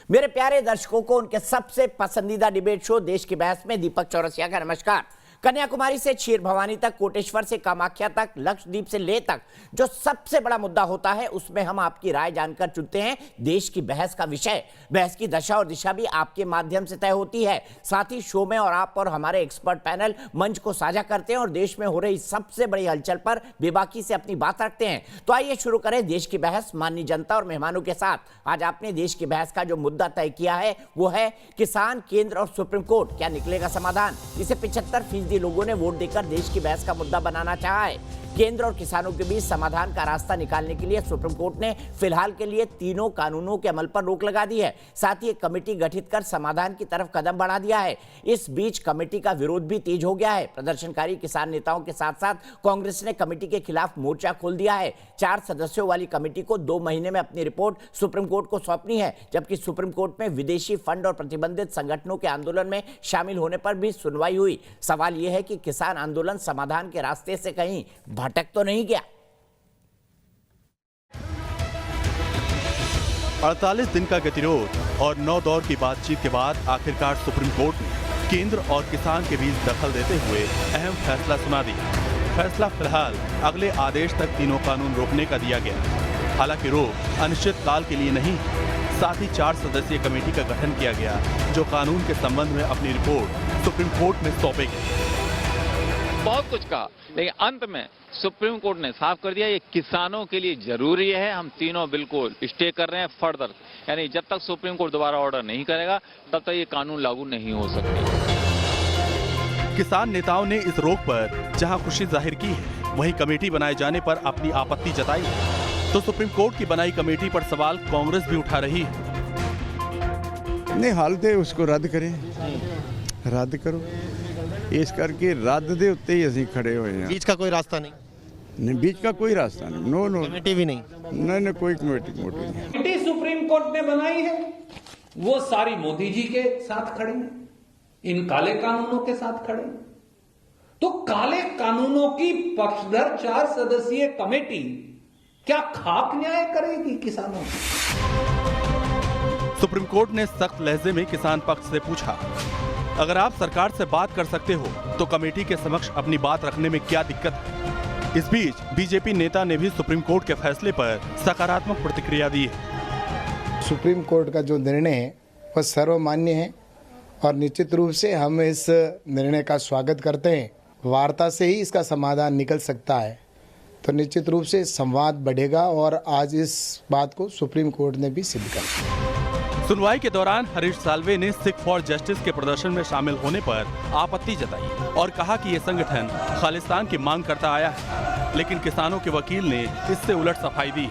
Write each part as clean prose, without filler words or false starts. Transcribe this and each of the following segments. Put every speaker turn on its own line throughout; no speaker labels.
मेरे प्यारे दर्शकों को उनके सबसे पसंदीदा डिबेट शो देश की बहस में दीपक चौरसिया का नमस्कार। कन्याकुमारी से क्षीर भवानी तक, कोटेश्वर से कामाख्या तक, लक्षद्वीप से लेह तक जो सबसे बड़ा मुद्दा होता है उसमें हम आपकी राय जानकर चुनते हैं देश की बहस का विषय। बहस की दशा और दिशा भी आपके माध्यम से तय होती है। साथ ही शो में और आप और हमारे एक्सपर्ट पैनल मंच को साझा करते हैं और देश में हो रही सबसे बड़ी हलचल पर बेबाकी से अपनी बात रखते हैं। तो आइए शुरू करें देश की बहस माननीय जनता और मेहमानों के साथ। आज आपने देश की बहस का जो मुद्दा तय किया है वो है किसान, केंद्र और सुप्रीम कोर्ट, क्या निकलेगा समाधान? इसे 75% लोगों ने वोट देकर देश की बहस का मुद्दा बनाना चाहा है। केंद्र और किसानों के बीच समाधान का रास्ता निकालने के लिए सुप्रीम कोर्ट ने फिलहाल के लिए तीनों कानूनों के अमल पर रोक लगा दी है। साथ ही एक कमेटी गठित कर समाधान की तरफ कदम बढ़ा दिया है। इस बीच कमेटी का विरोध भी तेज हो गया है। प्रदर्शनकारी किसान नेताओं के साथ साथ कांग्रेस ने कमेटी के खिलाफ मोर्चा खोल दिया है। 4 सदस्यों वाली कमेटी को 2 महीने में अपनी रिपोर्ट सुप्रीम कोर्ट को सौंपनी है, जबकि सुप्रीम कोर्ट में विदेशी फंड और प्रतिबंधित संगठनों के आंदोलन में शामिल होने पर भी सुनवाई हुई। सवाल यह है कि किसान आंदोलन समाधान के रास्ते से कहीं भटक तो नहीं गया?
48 दिन का गतिरोध और 9 दौर की बातचीत के बाद आखिरकार सुप्रीम कोर्ट ने केंद्र और किसान के बीच दखल देते हुए अहम फैसला सुना दिया। फैसला फिलहाल अगले आदेश तक तीनों कानून रोकने का दिया गया। हालांकि रोक अनिश्चित काल के लिए नहीं, साथ ही 4 सदस्यीय कमेटी का गठन किया गया जो कानून के संबंध में अपनी रिपोर्ट सुप्रीम कोर्ट में सौंपेगी।
बहुत कुछ कहा, लेकिन अंत में सुप्रीम कोर्ट ने साफ कर दिया ये किसानों के लिए जरूरी है। हम तीनों बिल्कुल स्टे कर रहे हैं फर्दर, यानी जब तक सुप्रीम कोर्ट दोबारा ऑर्डर नहीं करेगा तब तक ये कानून लागू नहीं हो सकते।
किसान नेताओं ने इस रोक पर जहां खुशी जाहिर की है, वहीं कमेटी बनाए जाने पर अपनी आपत्ति जताई है। तो सुप्रीम कोर्ट की बनाई कमेटी पर सवाल कांग्रेस भी उठा रही है।
नहीं, हाल दे उसको रद्द करें, रद्द करो। इस करके रद्द दे उत्ते ही ਅਸੀਂ खड़े हुए हैं।
बीच का कोई रास्ता नहीं?
नहीं, बीच का कोई रास्ता नहीं। नो नो,
कमेटी भी नहीं?
नहीं, कोई कमेटी नहीं।
कमेटी सुप्रीम कोर्ट ने बनाई है, वो सारी मोदी जी के साथ खड़े हैं, इन काले कानूनों के साथ खड़े हैं। तो काले कानूनों की पक्षधर 4 सदस्यीय कमेटी क्या खाक न्याय करेगी किसानों को?
सुप्रीम कोर्ट ने सख्त लहजे में किसान पक्ष से पूछा, अगर आप सरकार से बात कर सकते हो तो कमेटी के समक्ष अपनी बात रखने में क्या दिक्कत है? इस बीच बीजेपी नेता ने भी सुप्रीम कोर्ट के फैसले पर सकारात्मक प्रतिक्रिया दी है।
सुप्रीम कोर्ट का जो निर्णय है वह सर्वमान्य है और निश्चित रूप से हम इस निर्णय का स्वागत करते हैं। वार्ता से ही इसका समाधान निकल सकता है, तो निश्चित रूप से संवाद बढ़ेगा और आज इस बात को सुप्रीम कोर्ट ने भी सिद्ध कर दिया।
सुनवाई के दौरान हरीश साल्वे ने सिख फॉर जस्टिस के प्रदर्शन में शामिल होने पर आपत्ति जताई और कहा कि ये संगठन खालिस्तान की मांग करता आया है, लेकिन किसानों के वकील ने इससे उलट सफाई दी।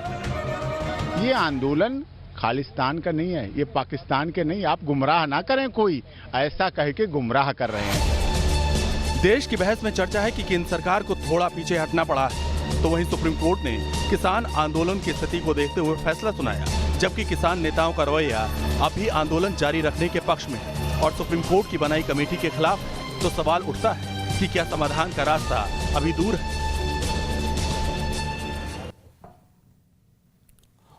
ये आंदोलन खालिस्तान का नहीं है, ये पाकिस्तान के नहीं। आप गुमराह ना करें, कोई ऐसा कह के गुमराह कर रहे हैं।
देश की बहस में चर्चा है कि केंद्र सरकार को थोड़ा पीछे हटना पड़ा है, तो वहीं सुप्रीम कोर्ट ने किसान आंदोलन की स्थिति को देखते हुए फैसला सुनाया, जबकि किसान नेताओं का रवैया अभी आंदोलन जारी रखने के पक्ष में है और सुप्रीम कोर्ट की बनाई कमेटी के खिलाफ है। तो सवाल उठता है कि क्या समाधान का रास्ता अभी दूर है?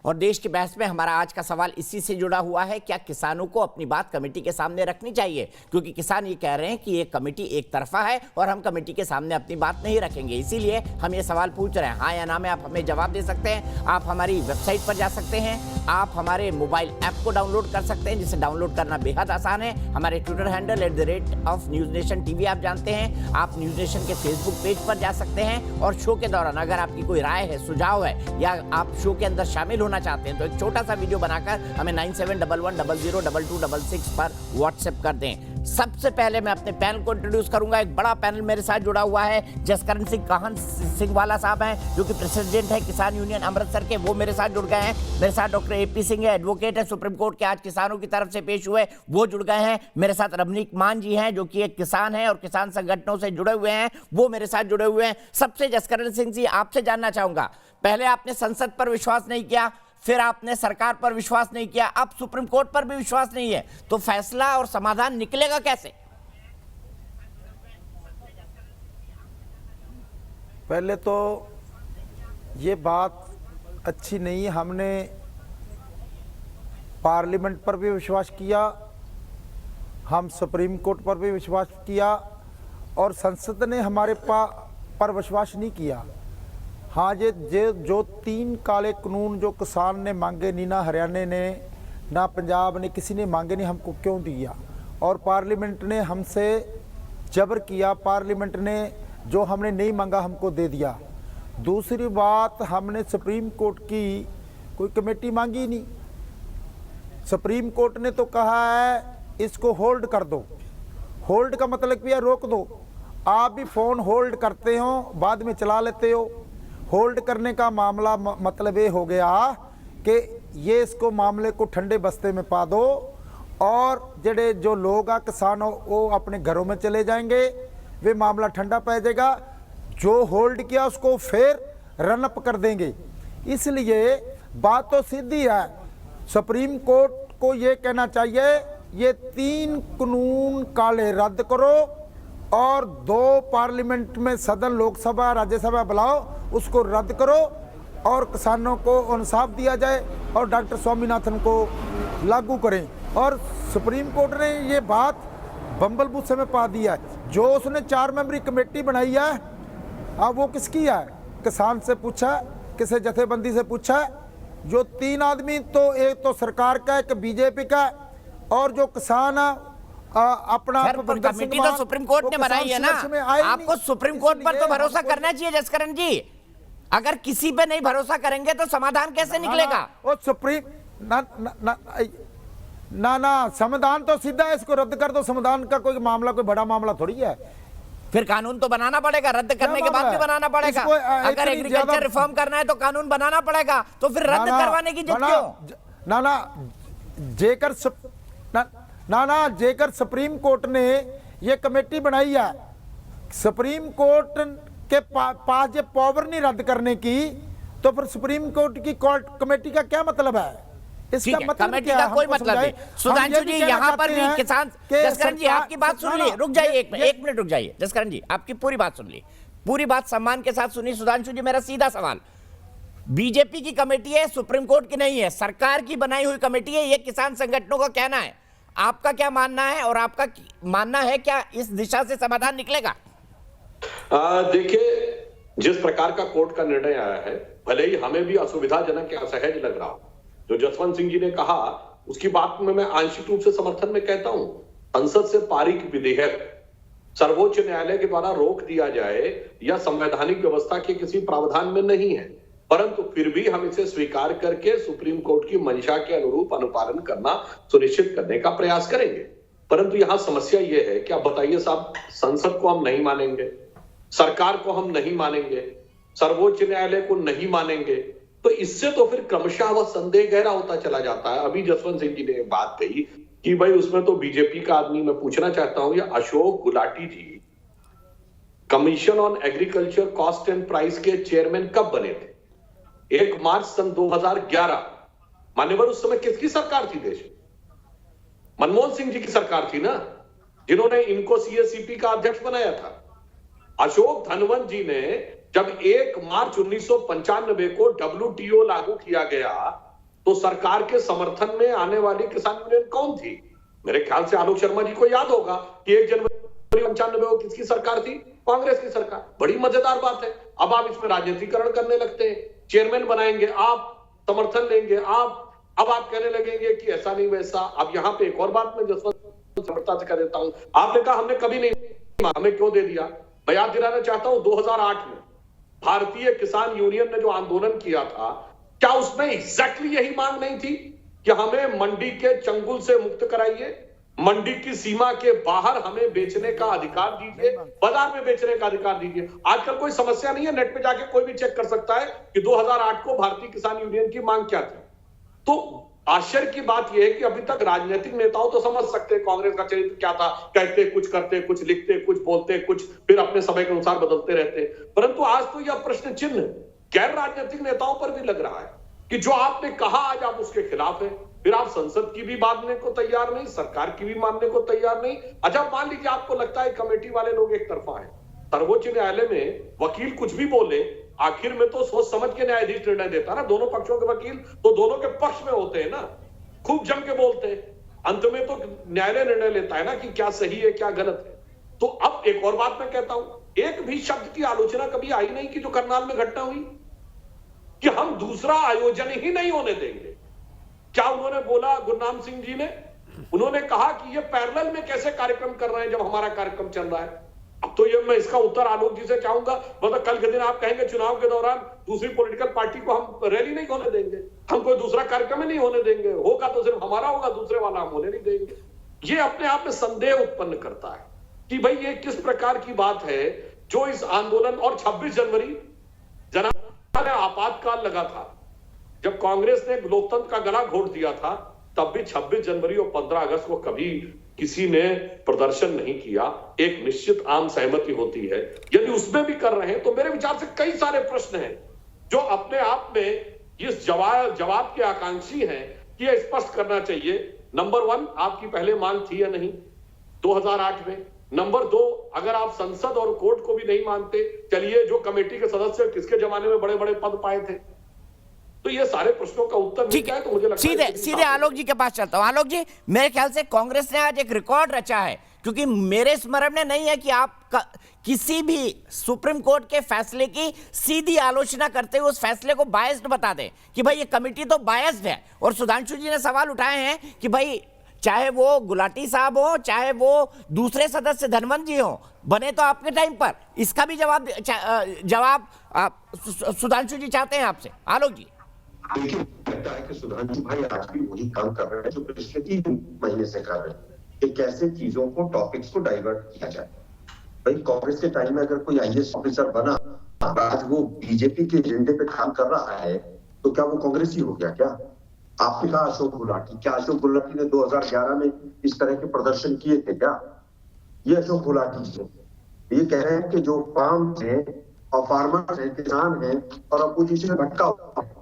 और देश की बहस में हमारा आज का सवाल इसी से जुड़ा हुआ है, क्या किसानों को अपनी बात कमेटी के सामने रखनी चाहिए? क्योंकि किसान ये कह रहे हैं कि ये कमेटी एक तरफा है और हम कमेटी के सामने अपनी बात नहीं रखेंगे। इसीलिए हम ये सवाल पूछ रहे हैं। हाँ या ना में आप हमें जवाब दे सकते हैं। आप हमारी वेबसाइट पर जा सकते हैं, आप हमारे मोबाइल ऐप को डाउनलोड कर सकते हैं, जिसे डाउनलोड करना बेहद आसान है। हमारे ट्विटर हैंडल @NewsNation TV आप जानते हैं। आप न्यूज नेशन के फेसबुक पेज पर जा सकते हैं और शो के दौरान अगर आपकी कोई राय है, सुझाव है या आप शो के अंदर शामिल होना चाहते हैं तो एक छोटा सा वीडियो बनाकर हमें 9711002266 पर व्हाट्सएप कर दें। सबसे पहले मैं अपने पैनल को इंट्रोड्यूस करूंगा। एक बड़ा पैनल मेरे साथ जुड़ा हुआ है। जसकरण सिंह काहन सिंह वाला साहब हैं, जो कि प्रेसिडेंट है किसान यूनियन अमृतसर के, वो मेरे साथ जुड़ गए हैं। मेरे साथ डॉक्टर AP सिंह है, एडवोकेट है, सुप्रीम कोर्ट के आज किसानों की तरफ से पेश हुए, वो जुड़ गए हैं। मेरे साथ रवनीक मान जी हैं, जो कि एक किसान है और किसान संगठनों से जुड़े हुए हैं, वो मेरे साथ जुड़े हुए हैं। सबसे जसकरण सिंह जी, आपसे जानना चाहूंगा, पहले आपने संसद पर विश्वास नहीं किया, फिर आपने सरकार पर विश्वास नहीं किया, अब सुप्रीम कोर्ट पर भी विश्वास नहीं है, तो फैसला और समाधान निकलेगा कैसे?
पहले तो ये बात अच्छी नहीं है। हमने
पार्लियामेंट पर भी विश्वास किया, हम सुप्रीम कोर्ट पर भी विश्वास किया और संसद ने हमारे पर विश्वास नहीं किया। हाँ, ये जो 3 काले कानून जो किसान ने मांगे नहीं, ना हरियाणा ने ना पंजाब ने, किसी ने मांगे नहीं, हमको क्यों दिया? और पार्लियामेंट ने हमसे जबर किया, पार्लियामेंट ने जो हमने नहीं मांगा हमको दे दिया। दूसरी बात, हमने सुप्रीम कोर्ट की कोई कमेटी मांगी नहीं। सुप्रीम कोर्ट ने तो कहा है इसको होल्ड कर दो। होल्ड का मतलब क्या? रोक दो। आप भी फ़ोन होल्ड करते हो, बाद में चला लेते हो। होल्ड करने का मामला मतलब ये हो गया कि ये इसको मामले को ठंडे बस्ते में पा दो और जड़े जो लोग आ किसान हो वो अपने घरों में चले जाएंगे, वे मामला ठंडा पै जाएगा। जो होल्ड किया उसको फिर रन अप कर देंगे। इसलिए बात तो सीधी है, सुप्रीम कोर्ट को ये कहना चाहिए ये 3 कानून काले रद्द करो और 2 पार्लियामेंट में सदन, लोकसभा राज्यसभा बुलाओ, उसको रद्द करो और किसानों को इंसाफ दिया जाए और डॉक्टर स्वामीनाथन को लागू करें। और सुप्रीम कोर्ट ने ये बात बम्बल बूसे में पा दिया है। जो उसने 4 मेंबरी कमेटी बनाई है, अब वो किसकी है? किसान से पूछा, किसी जथेबंदी से पूछा। जो 3 आदमी, तो एक तो सरकार का, एक बीजेपी का और जो किसान अपना
कमेटी तो सुप्रीम कोर्ट ने बनाई है ना। आपको सुप्रीम कोर्ट पर तो भरोसा करना चाहिए जसकरण जी। अगर किसी पे नहीं भरोसा करेंगे तो समाधान कैसे निकलेगा?
वो सुप्रीम ना समाधान तो सीधा है, इसको रद्द कर दो। समाधान का कोई मामला, कोई बड़ा मामला थोड़ी है।
फिर कानून तो बनाना पड़ेगा, रद्द करने के बाद भी बनाना पड़ेगा। अगर एग्रीकल्चर रिफॉर्म करना है तो कानून बनाना पड़ेगा, तो फिर रद्द करवाने की जिद क्यों?
जेकर सुप्रीम कोर्ट ने ये कमेटी बनाई है, सुप्रीम कोर्ट के पास ये पावर नहीं रद्द करने की, तो फिर सुप्रीम कोर्ट की कमेटी का क्या मतलब है? इसका मतलब
कमेटी का कोई मतलब नहीं। सुधांशु जी, यहाँ पर भी किसान, जसकरण जी आपकी बात सुन ली, रुक जाइए एक मिनट रुक जाइए। जसकरण जी आपकी पूरी बात सुन ली, पूरी बात सम्मान के साथ सुनी। सुधांशु जी, मेरा सीधा सवाल, बीजेपी की कमेटी है, सुप्रीम कोर्ट की नहीं है, सरकार की बनाई हुई कमेटी है, ये किसान संगठनों का कहना है। आपका क्या मानना है और आपका मानना है क्या इस दिशा से समाधान निकलेगा?
देखिए, जिस प्रकार का कोर्ट का निर्णय आया है, भले ही हमें भी असुविधाजनक या असहज लग रहा हो, जो जसवंत सिंह जी ने कहा उसकी बात में मैं आंशिक रूप से समर्थन में कहता हूं। संसद से पारित विधेयक सर्वोच्च न्यायालय के द्वारा रोक दिया जाए या संवैधानिक व्यवस्था के किसी प्रावधान में नहीं है, परंतु फिर भी हम इसे स्वीकार करके सुप्रीम कोर्ट की मंशा के अनुरूप अनुपालन करना सुनिश्चित करने का प्रयास करेंगे। परंतु यहां समस्या यह है कि आप बताइए साहब, संसद को हम नहीं मानेंगे, सरकार को हम नहीं मानेंगे, सर्वोच्च न्यायालय को नहीं मानेंगे, तो इससे तो फिर क्रमशः वह संदेह गहरा होता चला जाता है। अभी जसवंत सिंह जी ने बात कही कि भाई उसमें तो बीजेपी का आदमी, मैं पूछना चाहता हूं, ये Ashok Gulati ji commission on agriculture cost and price के चेयरमैन कब बने थे? 1 मार्च सन 2011। मान्यवर, उस समय किसकी सरकार थी देश में? मनमोहन सिंह जी की सरकार थी ना, जिन्होंने इनको सीएससीपी का अध्यक्ष बनाया था। अशोक धनवंत जी ने जब 1 मार्च 1995 को WTO लागू किया गया, तो सरकार के समर्थन में आने वाली किसान यूनियन कौन थी? मेरे ख्याल से आलोक शर्मा जी को याद होगा कि 1 जनवरी 1995 को किसकी सरकार थी? कांग्रेस की सरकार। बड़ी मजेदार बात है, अब आप इसमें राजनीतिकरण करने लगते हैं। चेयरमैन बनाएंगे आप, समर्थन लेंगे आप, अब आप कहने लगेंगे कि ऐसा नहीं वैसा। अब यहां पे एक और बात मैं जसवंत समर्थता से कह देता हूं, आपने कहा हमने कभी नहीं, हमें क्यों दे दिया? मैं याद दिलाना चाहता हूं, 2008 में भारतीय किसान यूनियन ने जो आंदोलन किया था, क्या उसमें एग्जैक्टली यही मांग नहीं थी कि हमें मंडी के चंगुल से मुक्त कराइए, मंडी की सीमा के बाहर हमें बेचने का अधिकार दीजिए, बाजार में बेचने का अधिकार दीजिए? आजकल कोई समस्या नहीं है, नेट पे जाके कोई भी चेक कर सकता है कि 2008 को भारतीय किसान यूनियन की मांग क्या थी। तो आश्चर्य की बात यह है कि अभी तक राजनीतिक नेताओं तो समझ सकते हैं कांग्रेस का चरित्र क्या था, कहते कुछ, करते कुछ, लिखते कुछ, बोलते कुछ, फिर अपने समय के अनुसार बदलते रहते। परंतु आज तो यह प्रश्न चिन्ह गैर राजनीतिक नेताओं पर भी लग रहा है कि जो आपने कहा आज आप उसके खिलाफ है, फिर आप संसद की भी मानने को तैयार नहीं, सरकार की भी मानने को तैयार नहीं। अच्छा, मान लीजिए आपको लगता है कमेटी वाले लोग एक तरफा है, सर्वोच्च न्यायालय में वकील कुछ भी बोले, आखिर में तो सोच समझ के न्यायाधीश निर्णय देता है ना। दोनों पक्षों के वकील तो दोनों के पक्ष में होते हैं ना। खूब जम के बोलते हैं, अंत में तो न्यायालय निर्णय लेता है ना कि क्या सही है क्या गलत है। तो अब एक और बात मैं कहता हूं, एक भी शब्द की आलोचना कभी आई नहीं कि जो करनाल में घटना हुई कि हम दूसरा आयोजन ही नहीं होने देंगे। क्या उन्होंने बोला गुरनाम सिंह जी ने? उन्होंने कहा कि ये पैरेलल में कैसे कार्यक्रम कर रहे हैं जब हमारा कार्यक्रम चल रहा है। अब तो ये मैं इसका उत्तर आलोक जी से चाहूंगा, मतलब कल के दिन आप कहेंगे चुनाव के दौरान दूसरी पॉलिटिकल पार्टी को हम रैली नहीं होने देंगे, हम कोई दूसरा कार्यक्रम ही नहीं होने देंगे, होगा तो सिर्फ हमारा होगा, दूसरे वाला हम होने नहीं देंगे। ये अपने आप में संदेह उत्पन्न करता है कि भाई ये किस प्रकार की बात है जो इस आंदोलन। और 26 जनवरी जनाब आपातकाल लगा था, जब कांग्रेस ने लोकतंत्र का गला घोट दिया था, तब भी 26 जनवरी और 15 अगस्त को कभी किसी ने प्रदर्शन नहीं किया। एक निश्चित आम सहमति होती है, यदि उसमें भी कर रहे हैं तो मेरे विचार से कई सारे प्रश्न हैं जो अपने आप में इस जवाब के आकांक्षी हैं कि यह स्पष्ट करना चाहिए। नंबर 1, आपकी पहले मांग थी या नहीं 2008 में? नंबर 2, अगर आप संसद और कोर्ट को भी नहीं मानते, चलिए जो कमेटी के सदस्य किसके जमाने में बड़े बड़े पद पाए थे? तो ये सारे प्रश्नों का उत्तर मिल जाए तो मुझे लगता है
सीधे आलोक जी के पास चलता हूं। आलोक जी, मेरे ख्याल से कांग्रेस ने आज एक रिकॉर्ड रचा है, क्योंकि मेरे स्मरण में नहीं है कि आप किसी भी सुप्रीम कोर्ट के फैसले की सीधी आलोचना करते हुए उस फैसले को बायस्ड बता दें कि भाई ये कमेटी तो बायस्ड है। और सुधांशु जी ने सवाल उठाए हैं कि भाई चाहे वो गुलाटी साहब हो, चाहे वो दूसरे सदस्य धनवंत जी हो, बने तो आपके टाइम पर। इसका भी जवाब सुधांशु जी चाहते हैं आपसे। आलोक जी,
देखिए, लगता है कि सुधांशु भाई आज भी वही काम कर रहे हैं जो पिछले 3 महीने से कर रहे हैं कि कैसे चीजों को, टॉपिक्स को डाइवर्ट किया जाए। भाई कांग्रेस के टाइम में अगर कोई आईएएस ऑफिसर बना, आज वो बीजेपी के एजेंडे पे काम कर रहा है, तो क्या वो कांग्रेसी हो गया? क्या आपने कहा अशोक गुलाटी, क्या अशोक गुलाटी ने 2011 में इस तरह के प्रदर्शन किए थे? क्या ये अशोक गुलाटी है? ये कह रहे हैं कि जो फार्म है और फार्मर्स है, किसान है और अपोजिशन में भटका हुआ है,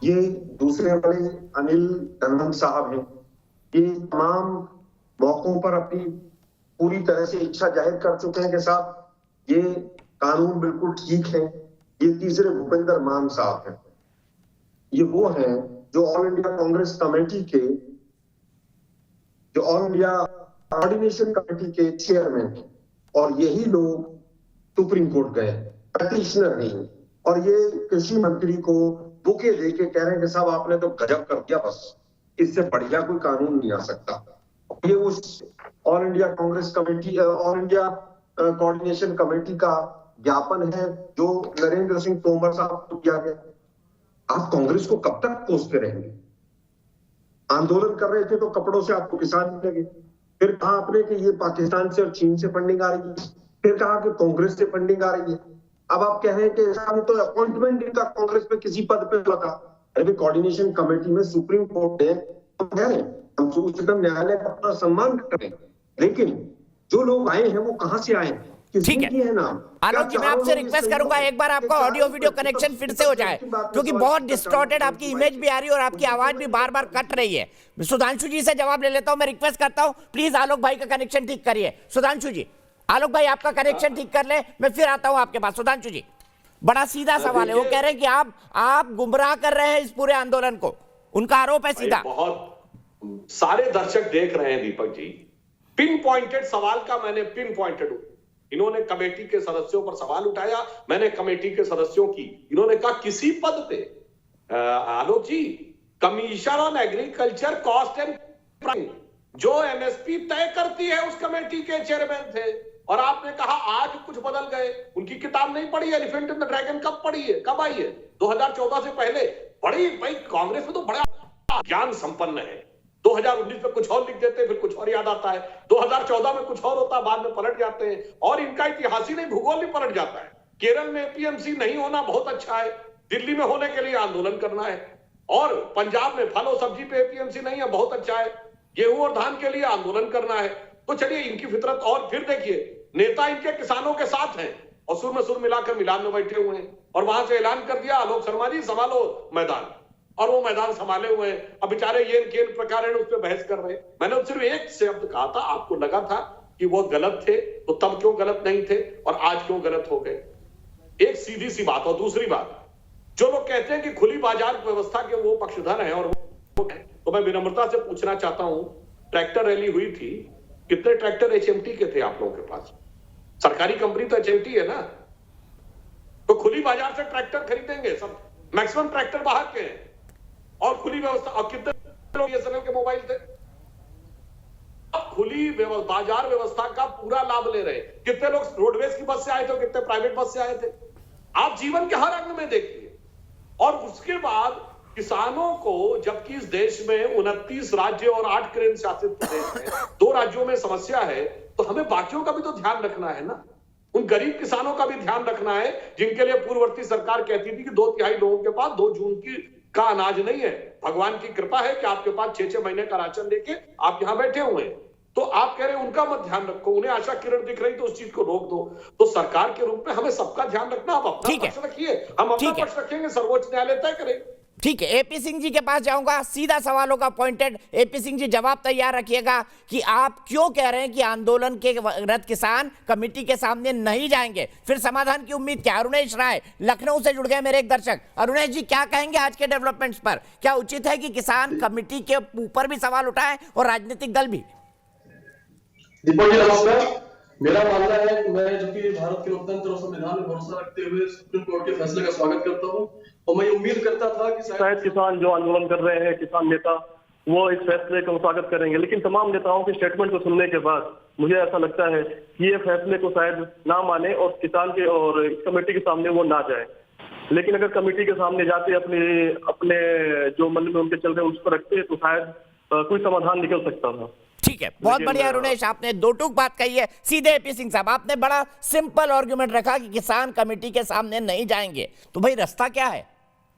ये दूसरे वाले अनिल धनवंत साहब हैं, ये तमाम मौकों पर अपनी पूरी तरह से इच्छा जाहिर कर चुके हैं कि साहब ये कानून बिल्कुल ठीक है। ये तीसरे भूपेंद्र मान साहब हैं, ये वो हैं जो ऑल इंडिया कांग्रेस कमेटी के, जो ऑल इंडिया कोऑर्डिनेशन कमेटी के चेयरमैन हैं, और यही लोग सुप्रीम कोर्ट गए, पिटीशनर नहीं। और ये कृषि मंत्री को बुके दे के कह रहे हैं कि साहब आपने तो गजब कर दिया, बस इससे बढ़िया कोई कानून नहीं आ सकता। ये उस all India Congress committee, all India coordination committee का ज्ञापन है जो नरेंद्र सिंह तोमर साहब को दिया गया। आप कांग्रेस को कब तक कोसते रहेंगे? आंदोलन कर रहे थे तो कपड़ों से आपको किसान लगे, फिर कहा आपने कि ये पाकिस्तान से और चीन से फंडिंग आ रही है, फिर कहा कि कांग्रेस से फंडिंग आ रही है। अब आप कह रहे हैं कि साहब तो अपॉइंटमेंट इनका कांग्रेस में किसी पद पे हुआ था। अरे कोऑर्डिनेशन कमेटी में सुप्रीम कोर्ट ने कह रहे हैं हम उच्चतम न्यायालय का अपना सम्मान कर रहे हैं, लेकिन जो लोग आए हैं वो कहां से आए हैं?
ठीक है आलोक जी, मैं आपसे रिक्वेस्ट करूंगा एक बार आपका ऑडियो वीडियो कनेक्शन फिर से हो जाए, क्योंकि बहुत डिस्टॉर्टेड आपकी इमेज भी आ रही है और आपकी आवाज भी बार बार कट रही है। सुधांशु जी से जवाब ले लेता हूं, मैं रिक्वेस्ट करता हूं प्लीज आलोक भाई का कनेक्शन ठीक करिए। सुधांशु जी, आलोक भाई आपका कनेक्शन ठीक कर ले, मैं फिर आता हूं आपके पास। सुधांशु जी, बड़ा सीधा सवाल है, वो कह रहे हैं कि आप गुमराह कर रहे हैं इस पूरे आंदोलन को, उनका आरोप है सीधा।
बहुत सारे दर्शक देख रहे हैं दीपक जी, पिन पॉइंटेड सवाल का मैंने पिन पॉइंटेड, इन्होंने कमेटी के सदस्यों पर सवाल उठाया, मैंने कमेटी के सदस्यों की, इन्होंने कहा किसी पद पे Alok ji commission on agriculture cost and price जो एमएसपी तय करती है उस कमेटी के चेयरमैन थे, और आपने कहा आज कुछ बदल गए। उनकी किताब नहीं पढ़ी, एलिफेंट इन द ड्रैगन कब पढ़ी है, कब आई है? 2014 से पहले बड़ी भाई कांग्रेस में तो बड़ा ज्ञान संपन्न है। 2019 में कुछ और लिख देते हैं, फिर कुछ और याद आता है, 2014 में कुछ और होता है, बाद में पलट जाते हैं, और इनका इतिहास ही नहीं भूगोल भी पलट जाता है। केरल में एपीएमसी नहीं होना बहुत अच्छा है, दिल्ली में होने के लिए आंदोलन करना है, और पंजाब में फल और सब्जी पे एपीएमसी नहीं है, बहुत अच्छा है, गेहूं और धान के लिए आंदोलन करना है। तो चलिए इनकी फितरत, और फिर देखिए नेता इनके किसानों के साथ हैं और सुर में सुर मिलाकर मिलान में बैठे हुए हैं, और वहां से ऐलान कर दिया आलोक शर्मा जी संभालो मैदान, और वो मैदान संभाले हुए हैं। अब बेचारे ये प्रकार है उस पर बहस कर रहे हैं। मैंने सिर्फ एक शब्द कहा था, आपको लगा था कि वो गलत थे, तो तब क्यों गलत नहीं थे और आज क्यों गलत हो गए? एक सीधी सी बात। और दूसरी बात, जो लोग कहते हैं कि खुली बाजार व्यवस्था के वो पक्षधर हैं और वो तो मैं विनम्रता से पूछना चाहता हूं, ट्रैक्टर रैली हुई थी, कितने ट्रैक्टर एचएमटी के थे आप लोगों के पास? सरकारी कंपनी तो एचएमटी है ना, तो खुली बाजार से ट्रैक्टर खरीदेंगे सब, मैक्सिमम ट्रैक्टर बाहर के हैं और खुली व्यवस्था। और कितने लोग बीएसएनएल के मोबाइल थे? अब खुली बाजार व्यवस्था का पूरा लाभ ले रहे हैं। कितने लोग रोडवेज की बस से आए थे, कितने प्राइवेट बस से आए थे? आप जीवन के हर अंग में देखिए। और उसके बाद किसानों को, जबकि इस देश में 29 राज्य और 8 केंद्र शासित प्रदेश हैं, 2 राज्यों में समस्या है, तो हमें बाकियों का भी तो ध्यान रखना है ना। उन गरीब किसानों का भी ध्यान रखना है जिनके लिए पूर्ववर्ती सरकार कहती थी कि 2/3 लोगों के पास 2 जून का अनाज नहीं है। भगवान की कृपा है कि आपके पास 6-6 महीने का राशन लेके आप यहां बैठे हुए हैं। तो आप कह रहे हैं उनका मत ध्यान रखो, उन्हें आशा किरण दिख रही तो उस चीज को रोक दो। तो सरकार के रूप में हमें सबका ध्यान रखना। आप अपना पक्ष रखिए, हम अपना पक्ष रखेंगे, सर्वोच्च न्यायालय तय करे।
ठीक है, एपी सिंह जी के पास जाऊंगा, सीधा सवालों का पॉइंटेड। एपी सिंह जी जवाब तैयार रखिएगा कि आप क्यों कह रहे हैं कि आंदोलन के रत किसान कमेटी के सामने नहीं जाएंगे, फिर समाधान की उम्मीद क्या? अरुणेश राय लखनऊ से जुड़ गए मेरे एक दर्शक। अरुणेश जी, क्या कहेंगे आज के डेवलपमेंट्स पर? क्या उचित है कि किसान कमेटी के ऊपर भी सवाल उठाएं और राजनीतिक दल भी?
दीपक जी नमस्कार। मेरा मानना है कि मैं जो कि भारत के लोकतंत्र और संविधान में भरोसा रखते हुए सुप्रीम कोर्ट के फैसले का स्वागत करता हूं और मैं उम्मीद करता था कि शायद किसान जो आंदोलन कर रहे हैं, किसान नेता, वो इस फैसले का स्वागत करेंगे। लेकिन तमाम नेताओं के स्टेटमेंट को सुनने के बाद मुझे ऐसा लगता है कि ये फैसले को शायद ना माने और किसान के और इस कमेटी के सामने वो ना जाए। लेकिन अगर कमेटी के सामने जाते अपने जो मन में उनके चल रहे उस पर रखते तो शायद कोई समाधान निकल सकता था।
ठीक है, बहुत बढ़िया अरुणेश, आपने 2 टूक बात कही है। सीधे एपी सिंह साहब, आपने बड़ा सिंपल आर्गुमेंट रखा कि किसान कमेटी के सामने नहीं जाएंगे। तो भाई रास्ता क्या है?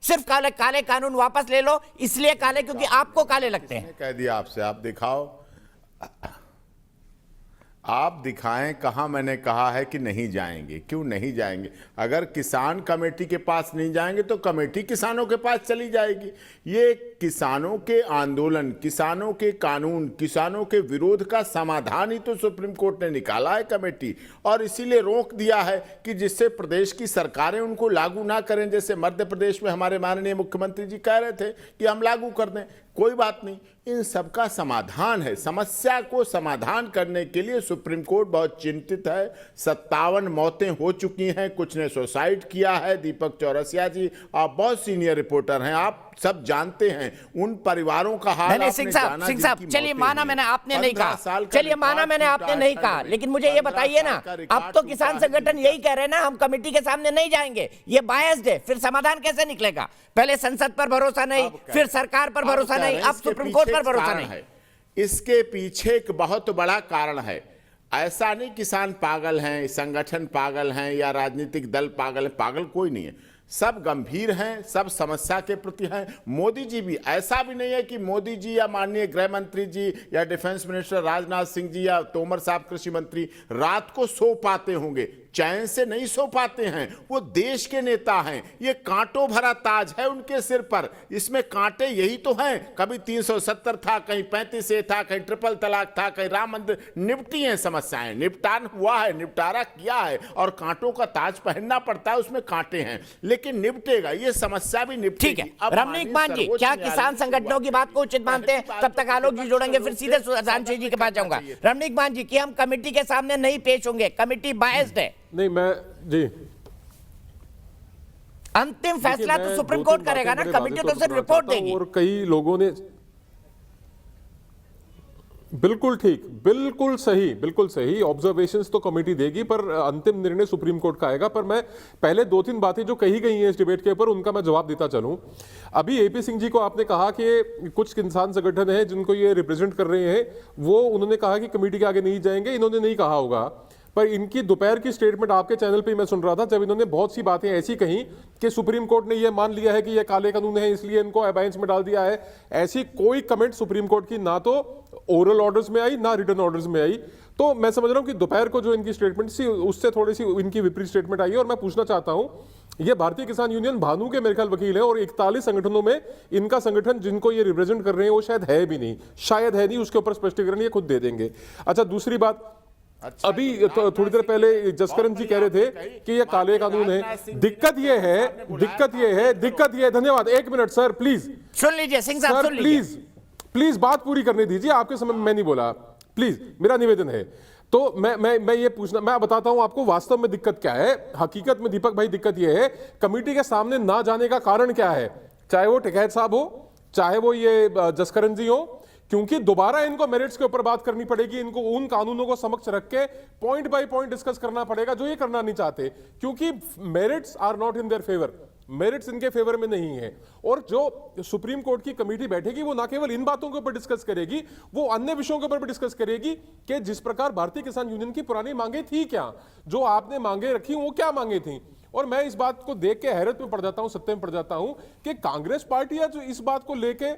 सिर्फ काले कानून वापस ले लो, इसलिए काले क्योंकि आपको काले लगते हैं।
कह दिया आपसे, आप दिखाओ, आप दिखाएं कहां मैंने कहा है कि नहीं जाएंगे। क्यों नहीं जाएंगे? अगर किसान कमेटी के पास नहीं जाएंगे तो कमेटी किसानों के पास चली जाएगी। ये किसानों के आंदोलन, किसानों के कानून, किसानों के विरोध का समाधान ही तो सुप्रीम कोर्ट ने निकाला है कमेटी, और इसीलिए रोक दिया है कि जिससे प्रदेश की सरकारें उनको लागू ना करें। जैसे मध्य प्रदेश में हमारे माननीय मुख्यमंत्री जी कह रहे थे कि हम लागू कर दें, कोई बात नहीं, इन सबका समाधान है। समस्या को समाधान करने के लिए सुप्रीम कोर्ट बहुत चिंतित है। 57 मौतें हो चुकी हैं, कुछ ने सुसाइड किया है। दीपक चौरसिया जी, आप बहुत सीनियर रिपोर्टर हैं, आप सब जानते हैं उन परिवारों का हाल।
सिंह साहब, चलिए माना मैंने आपने नहीं कहा, चलिए माना मैंने आपने नहीं कहा, लेकिन मुझे ये बताइए ना, अब तो किसान संगठन यही कह रहे हैं ना, हम कमेटी के सामने नहीं जाएंगे, ये बायस्ड है। फिर समाधान कैसे निकलेगा? पहले संसद पर भरोसा नहीं, फिर सरकार पर भरोसा नहीं, अब सुप्रीम कोर्ट पर भरोसा नहीं।
इसके पीछे एक बहुत बड़ा कारण है। ऐसा नहीं किसान पागल हैं, संगठन पागल हैं या राजनीतिक दल पागल है। पागल कोई नहीं है, सब गंभीर हैं, सब समस्या के प्रति हैं। मोदी जी भी, ऐसा भी नहीं है कि मोदी जी या माननीय गृह मंत्री जी या डिफेंस मिनिस्टर राजनाथ सिंह जी या तोमर साहब कृषि मंत्री रात को सो पाते होंगे, चैन से नहीं सो पाते हैं। वो देश के नेता हैं, ये कांटों भरा ताज है उनके सिर पर, इसमें कांटे यही तो हैं। कभी 370 था, कहीं 35A था, कहीं ट्रिपल तलाक था, कहीं राम मंदिर। निपटी हैं समस्याएं, निपटान हुआ है, निपटारा किया है, और कांटों का ताज पहनना पड़ता है, उसमें कांटे हैं, लेकिन निपटेगा, ये समस्या भी निपटेगी।
ठीक है, रमनीक मान जी, क्या किसान संगठनों की बात को उचित मानते हैं? तब तक आलोक जी जोड़ेंगे, फिर सीधे सुधांशु जी के पास जाऊंगा। रमनीक मान जी, कि हम कमेटी के सामने नहीं पेश होंगे, कमेटी बायस्ड है?
नहीं, मैं जी,
अंतिम फैसला तो सुप्रीम कोर्ट करेगा ना, कमेटी तो सिर्फ रिपोर्ट देगी।
और कई लोगों ने, बिल्कुल ठीक, बिल्कुल सही ऑब्जर्वेशंस तो कमेटी देगी, पर अंतिम निर्णय सुप्रीम कोर्ट का आएगा। पर मैं पहले 2-3 बातें जो कही गई हैं इस डिबेट के ऊपर, उनका मैं जवाब देता चलूं। अभी एपी सिंह जी को आपने कहा कि कुछ किसान संगठन हैं जिनको ये रिप्रेजेंट कर रहे हैं, वो उन्होंने कहा कि कमेटी के आगे नहीं जाएंगे। इन्होंने नहीं कहा होगा, पर इनकी दोपहर की स्टेटमेंट आपके चैनल पे मैं सुन रहा था, जब इन्होंने बहुत सी बातें ऐसी कही कि सुप्रीम कोर्ट ने यह मान लिया है कि ये काले कानून है, इसलिए इनको अबायंस में डाल दिया है। ऐसी कोई कमेंट सुप्रीम कोर्ट की ना तो ओरल ऑर्डर्स में आई, ना रिटर्न ऑर्डर्स में आई। तो मैं समझ रहा हूं कि दोपहर को जो इनकी स्टेटमेंट थी उससे थोड़ी सी इनकी विपरीत स्टेटमेंट आई है। और मैं पूछना चाहता हूं, ये भारतीय किसान यूनियन भानु के मेरे ख्याल वकील है, और 41 संगठनों में इनका संगठन जिनको ये रिप्रेजेंट कर रहे हैं वो शायद है भी नहीं, शायद है नहीं, उसके ऊपर स्पष्टीकरण ये खुद दे देंगे। अच्छा, दूसरी बात, अभी थोड़ी देर पहले जसकरण जी कह रहे थे कि ये काले कानून है। दिक्कत ये है, धन्यवाद, 1 मिनट सर प्लीज
सुन लीजिए सिंह साहब, सुन लीजिए
प्लीज। प्लीज बात पूरी करने दीजिए, आपके समय में मैं नहीं बोला, प्लीज मेरा निवेदन है। तो मैं ये पूछना, मैं बताता हूं आपको वास्तव में दिक्कत क्या है। हकीकत में दीपक भाई दिक्कत ये है, कमेटी के सामने ना जाने का कारण क्या है, चाहे वो टिकैत साहब हो, चाहे वो ये जसकरण जी हो, क्योंकि दोबारा इनको मेरिट्स के ऊपर बात करनी पड़ेगी, इनको उन कानूनों को समक्ष रख के पॉइंट बाय पॉइंट डिस्कस करना पड़ेगा जो ये करना नहीं चाहते, क्योंकि merits are not in their favour, merits इनके फेवर में नहीं है। और जो सुप्रीम कोर्ट की कमेटी बैठेगी वो ना केवल इन बातों के ऊपर डिस्कस करेगी, वो अन्य विषयों के ऊपर भी डिस्कस करेगी कि जिस प्रकार भारतीय किसान यूनियन की पुरानी मांगे थी क्या, जो आपने मांगे रखी वो क्या मांगे थी। और मैं इस बात को देख के हैरत में पड़ जाता हूं, सत्य में पड़ जाता हूं कि कांग्रेस पार्टी है जो इस बात को लेके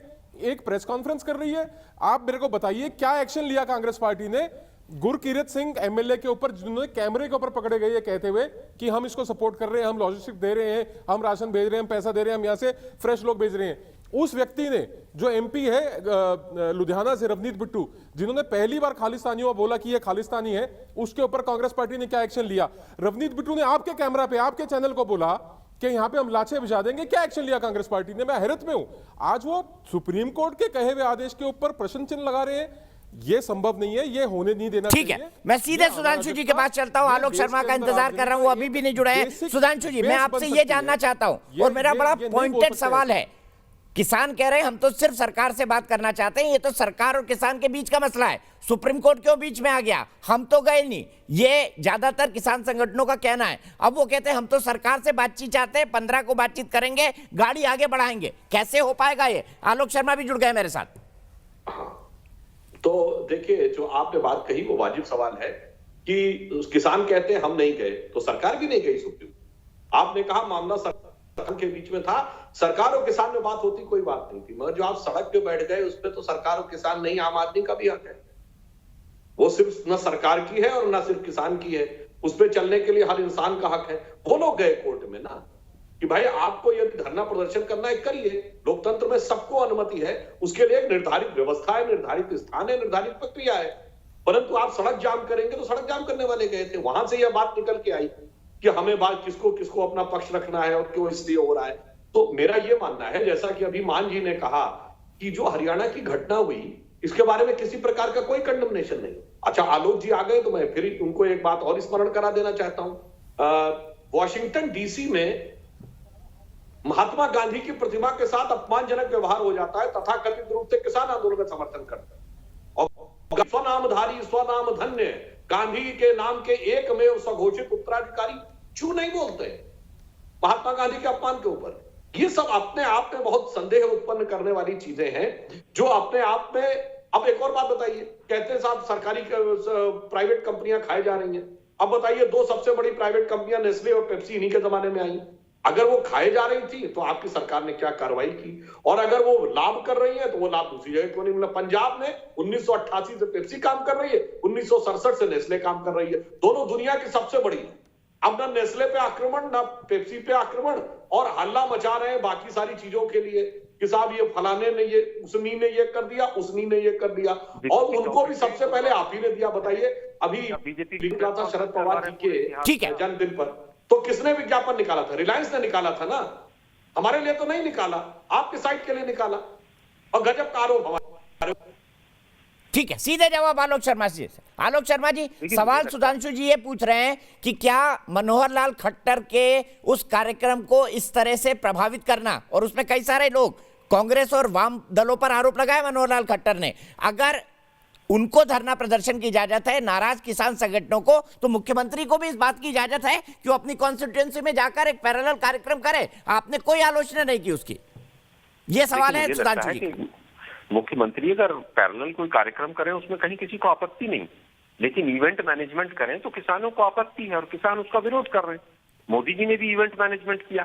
एक प्रेस कॉन्फ्रेंस कर रही है। आप मेरे को बताइए क्या एक्शन लिया कांग्रेस पार्टी ने गुरकीरत सिंह एमएलए के ऊपर, जिन्होंने कैमरे के ऊपर पकड़े गए ये कहते हुए कि हम इसको सपोर्ट कर रहे हैं, हम लॉजिस्टिक दे रहे हैं, हम राशन भेज रहे हैं, हम पैसा दे रहे हैं, हम यहां से फ्रेश लोग भेज रहे हैं। उस व्यक्ति ने, जो एमपी है लुधियाना से रवनीत बिट्टू, जिन्होंने पहली बार खालिस्तानियों बोला कि ये खालिस्तानी है, उसके ऊपर कांग्रेस पार्टी ने क्या एक्शन लिया। रवनीत बिट्टू ने आपके कैमरा पे, आपके चैनल को बोला कि यहां पे हम लाशें भिजा देंगे, क्या एक्शन लिया कांग्रेस पार्टी ने। मैं हैरत में हूं, आज वो सुप्रीम कोर्ट के कहे हुए आदेश के ऊपर प्रश्न चिन्ह लगा रहे हैं। ये संभव नहीं है, ये होने नहीं देना
ठीक है। मैं सीधे सुधांशु जी के पास चलता हूं, आलोक शर्मा का इंतजार कर रहा हूं, वो अभी भी नहीं जुड़े हैं। सुधांशु जी, मैं आपसे ये जानना चाहता हूं, और मेरा बड़ा पॉइंटेड सवाल है। किसान कह रहे हैं हम तो सिर्फ सरकार से बात करना चाहते हैं, ये तो सरकार और किसान के बीच का मसला है, सुप्रीम कोर्ट क्यों बीच में आ गया, हम तो गए नहीं, ये ज्यादातर किसान संगठनों का कहना है। अब वो कहते हैं हम तो सरकार से बातचीत चाहते हैं, 15 को बातचीत करेंगे, गाड़ी आगे बढ़ाएंगे। कैसे हो पाएगा ये? आलोक शर्मा भी जुड़ गए मेरे साथ।
तो देखिए, जो आपने बात कही वो वाजिब सवाल है कि किसान कहते हैं हम नहीं गए, तो सरकार भी नहीं गई सुप्रीम। आपने कहा मामला सरकार के बीच में था, सरकार और किसान में बात होती कोई बात नहीं थी, मगर जो आप सड़क पे बैठ गए उस पर तो सरकार और किसान नहीं, आम आदमी का भी हक है। वो सिर्फ न सरकार की है और न सिर्फ किसान की है, उस पर चलने के लिए हर इंसान का हक है। वो लोग गए कोर्ट में ना कि भाई आपको यदि धरना प्रदर्शन करना है करिए, लोकतंत्र में सबको अनुमति है, उसके लिए एक निर्धारित व्यवस्था है, निर्धारित स्थान है, निर्धारित प्रक्रिया है। परंतु आप सड़क जाम करेंगे तो सड़क जाम करने वाले गए थे, वहां से यह बात निकल के आई कि हमें बात किसको किसको अपना पक्ष रखना है और क्यों इसलिए हो रहा है। तो मेरा यह मानना है, जैसा कि अभी मान जी ने कहा कि जो हरियाणा की घटना हुई इसके बारे में किसी प्रकार का कोई कंडमनेशन नहीं। अच्छा, आलोक जी आ गए तो मैं फिर उनको एक बात और स्मरण करा देना चाहता हूं। वॉशिंगटन डीसी में महात्मा गांधी की प्रतिमा के साथ अपमानजनक व्यवहार हो जाता है, तथा कथित रूप से किसान आंदोलन का समर्थन करता है, और स्वनामधारी स्वनाम धन्य गांधी के नाम के एकमेव स्वघोषित उत्तराधिकारी क्यों नहीं बोलते महात्मा गांधी के अपमान के ऊपर। ये सब अपने आप में बहुत संदेह उत्पन्न करने वाली चीजें हैं, जो अपने आप में। अब एक और बात बताइए, कहते हैं साहब सरकारी प्राइवेट कंपनियां खाई जा रही हैं। अब बताइए, दो सबसे बड़ी प्राइवेट कंपनियां नेस्ले और पेप्सी इन्हीं के जमाने में आई। अगर वो खाए जा रही थी तो आपकी सरकार ने क्या कार्रवाई की, और अगर वो लाभ कर रही है तो वो लाभ दूसरी जगह क्यों नहीं मिला। पंजाब में 1988 से पेप्सी काम कर रही है, 1967 से नेस्ले काम कर रही है, दोनों दुनिया की सबसे बड़ी। अब ना नेस्ले पे आक्रमण ना पेप्सी पे आक्रमण, और हल्ला मचा रहे हैं बाकी सारी चीजों के लिए कि साहब ये फलाने ने ये, उसनी ने ये कर दिया, उसनी ने ये कर दिया, और उनको भी सबसे पहले आप ही ने दिया। बताइए, अभी निकला था शरद पवार जी के जन्मदिन पर, तो किसने विज्ञापन निकाला था? रिलायंस ने निकाला था ना, हमारे लिए तो नहीं निकाला, आपके साइट के लिए निकाला, और गजब का आरोप हमारे।
ठीक है, सीधे जवाब आलोक शर्मा जी से। आलोक शर्मा जी, सवाल सुधांशु जी ये पूछ रहे हैं कि क्या मनोहर लाल खट्टर के उस कार्यक्रम को इस तरह से प्रभावित करना, और उसमें कई सारे लोग कांग्रेस और वाम दलों पर आरोप लगाए मनोहर लाल खट्टर ने, अगर उनको धरना प्रदर्शन की इजाजत है, नाराज किसान संगठनों को, तो मुख्यमंत्री को भी इस बात की इजाजत है कि वो अपनी कॉन्स्टिट्यूएंसी में जाकर एक पैरेलल कार्यक्रम करे। आपने कोई आलोचना नहीं की उसकी। ये सवाल है सुधांशु जी।
मुख्यमंत्री अगर पैरेलल कोई कार्यक्रम करें उसमें कहीं किसी को आपत्ति नहीं, लेकिन इवेंट मैनेजमेंट करें तो किसानों को आपत्ति है, और किसान उसका विरोध कर रहे हैं। मोदी जी ने भी इवेंट मैनेजमेंट किया,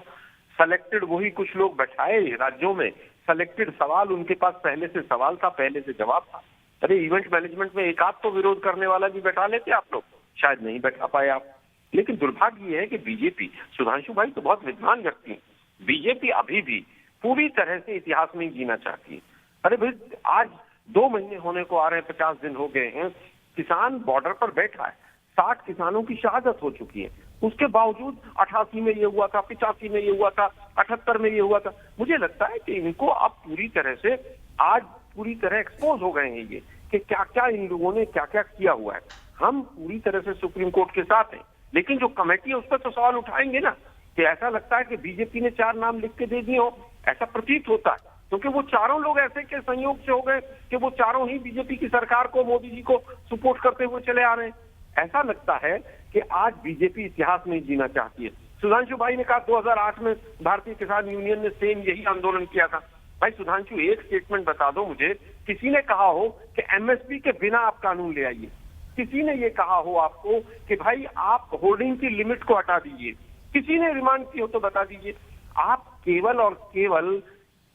सेलेक्टेड वही कुछ लोग बैठाए राज्यों में, सेलेक्टेड सवाल उनके पास पहले से सवाल था, पहले से जवाब था। अरे इवेंट मैनेजमेंट में एक आध तो विरोध करने वाला भी बैठा लेते आप लोग, शायद नहीं बैठा पाए आप। लेकिन दुर्भाग्य ये है कि बीजेपी, सुधांशु भाई तो बहुत विद्वान व्यक्ति हैं, बीजेपी अभी भी पूरी तरह से इतिहास में जीना चाहती है। अरे भाई, आज 2 महीने होने को आ रहे हैं, 50 दिन हो गए हैं, किसान बॉर्डर पर बैठा है, 60 किसानों की शहादत हो चुकी है, उसके बावजूद 88 में ये हुआ था, 85 में ये हुआ था, 78 में ये हुआ था। मुझे लगता है कि इनको अब पूरी तरह से आज
पूरी तरह एक्सपोज हो गए हैं ये कि क्या क्या इन लोगों ने क्या क्या किया हुआ है। हम पूरी तरह से सुप्रीम कोर्ट के साथ हैं, लेकिन जो कमेटी है उस पर तो सवाल उठाएंगे ना कि ऐसा लगता है कि बीजेपी ने 4 नाम लिख के दे दिए हो, ऐसा प्रतीत होता है, क्योंकि वो चारों लोग ऐसे के संयोग से हो गए कि वो चारों ही बीजेपी की सरकार को, मोदी जी को सपोर्ट करते हुए चले आ रहे हैं। ऐसा लगता है कि आज बीजेपी इतिहास में जीना चाहती है। सुधांशु भाई ने कहा 2008 में भारतीय किसान यूनियन ने सेम यही आंदोलन किया था। भाई सुधांशु, एक स्टेटमेंट बता दो मुझे, किसी ने कहा हो कि एमएसपी के बिना आप कानून ले आइए? किसी ने ये कहा हो आपको कि भाई आप होर्डिंग की लिमिट को हटा दीजिए? किसी ने डिमांड की हो तो बता दीजिए। आप केवल और केवल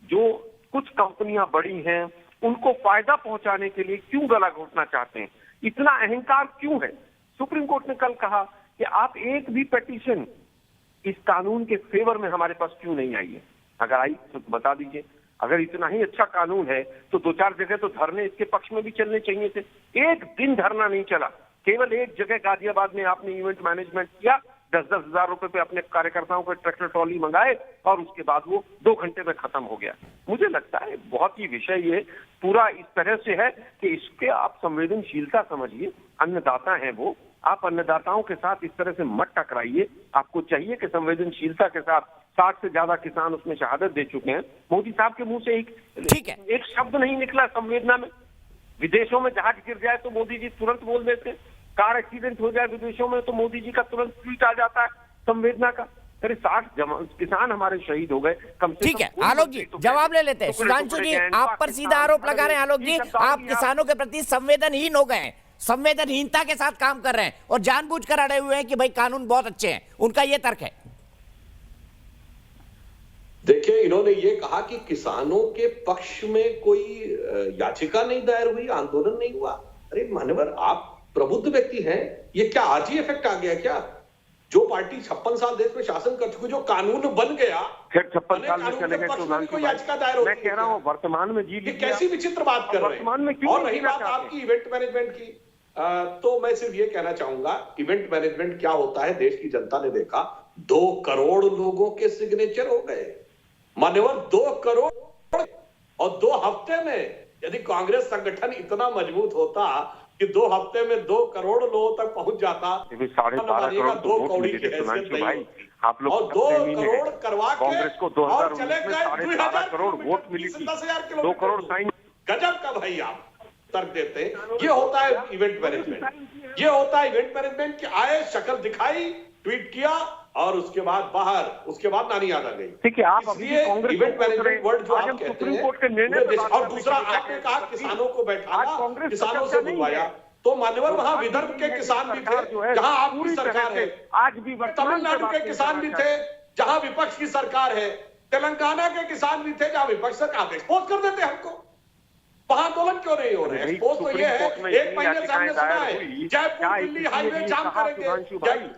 जो कुछ कंपनियां बड़ी हैं उनको फायदा पहुंचाने के लिए क्यों गला घोटना चाहते हैं? इतना अहंकार क्यों है? सुप्रीम कोर्ट ने कल कहा कि आप एक भी पिटीशन इस कानून के फेवर में हमारे पास क्यों नहीं आई है? अगर आई तो बता दीजिए। अगर इतना ही अच्छा कानून है तो 2-4 जगह तो धरने इसके पक्ष में भी चलने चाहिए थे। एक दिन धरना नहीं चला, केवल एक जगह गाजियाबाद में आपने इवेंट मैनेजमेंट किया, 10-10 हजार रुपए पे अपने कार्यकर्ताओं को ट्रैक्टर ट्रॉली मंगाए और उसके बाद वो 2 घंटे में खत्म हो गया। मुझे लगता है बहुत ही विषय ये पूरा इस तरह से है कि इसके आप संवेदनशीलता समझिए। अन्नदाता हैं वो, आप अन्नदाताओं के साथ इस तरह से मत टकराइए। आपको चाहिए कि संवेदनशीलता के साथ 60 से ज्यादा किसान उसमें शहादत दे चुके हैं। मोदी साहब के मुंह से एक शब्द नहीं निकला संवेदना में। विदेशों में जहाज गिर जाए तो मोदी जी तुरंत बोल देते, कार एक्सीडेंट हो जाए विदेशों में तो मोदी जी का तुरंत ट्वीट आ जाता है संवेदना का। अरे 60 किसान हमारे शहीद हो गए कम से कम।
ठीक है आलोक जी, जवाब ले लेते हैं। सुधांशु जी, आप पर सीधा आरोप लगा रहे हैं आलोक जी, आप किसानों के प्रति संवेदनहीन हो गए हैं, संवेदनहीनता के साथ काम कर रहे हैं और जानबूझकर अड़े हुए हैं कि भाई कानून बहुत अच्छे हैं। उनका ये तर्क है।
देखिए, इन्होंने ये कहा कि किसानों के पक्ष में कोई याचिका नहीं दायर हुई, आंदोलन नहीं हुआ। अरे मान्यवर, आप प्रबुद्ध व्यक्ति हैं, ये क्या आज ही इफेक्ट आ गया क्या? जो पार्टी 56 साल देश में शासन कर चुकी, जो कानून बन गया,
फिर 56 साल में चले गए
कोई याचिका दायर होती है?
मैं कह रहा हूँ वर्तमान में जी लीजिए।
कैसी विचित्र बात कर रहे हैं। और रही बात आपकी इवेंट मैनेजमेंट की, तो मैं सिर्फ ये कहना चाहूंगा, इवेंट मैनेजमेंट क्या होता है देश की जनता ने देखा। 2 करोड़ लोगों के सिग्नेचर हो गए मान्यवर, 2 करोड़। और 2 हफ्ते में यदि कांग्रेस संगठन इतना मजबूत होता कि 2 हफ्ते में 2 करोड़ लोगों तक पहुंच जाता, 2 कौड़ी की हैसियत नहीं।
आप लोग
और 2 करोड़ करवा के
कांग्रेस को 2019 में 12.5 करोड़ वोट मिली थी, 2 करोड़ साइन।
गजब का भाई आप तर्क देते हैं। ये होता है इवेंट मैनेजमेंट, ये होता है इवेंट मैनेजमेंट कि आए, शक्ल दिखाई, ट्वीट किया और उसके बाद बाहर, उसके बाद नानी याद आ गई।
ठीक है, आप अभी कांग्रेस
इवेंट मैनेजमेंट वर्ड जो आप कहते हैं। और दूसरा आपने कहा किसानों को बैठाया, किसानों से बुलवाया, तो मान्यवर वहां विदर्भ के किसान भी थे जहां आपकी सरकार है,
आज भी
तमिलनाडु के किसान भी थे जहां विपक्ष की सरकार है, तेलंगाना के किसान भी थे जहां विपक्ष सरकार। आप एक्सपोज कर देते हमको, वहां आंदोलन क्यों नहीं हो रहे? एक्सपोज तो ये है, 1 महीने से हमने सुना है जयपुर दिल्ली हाईवे जाम करेंगे,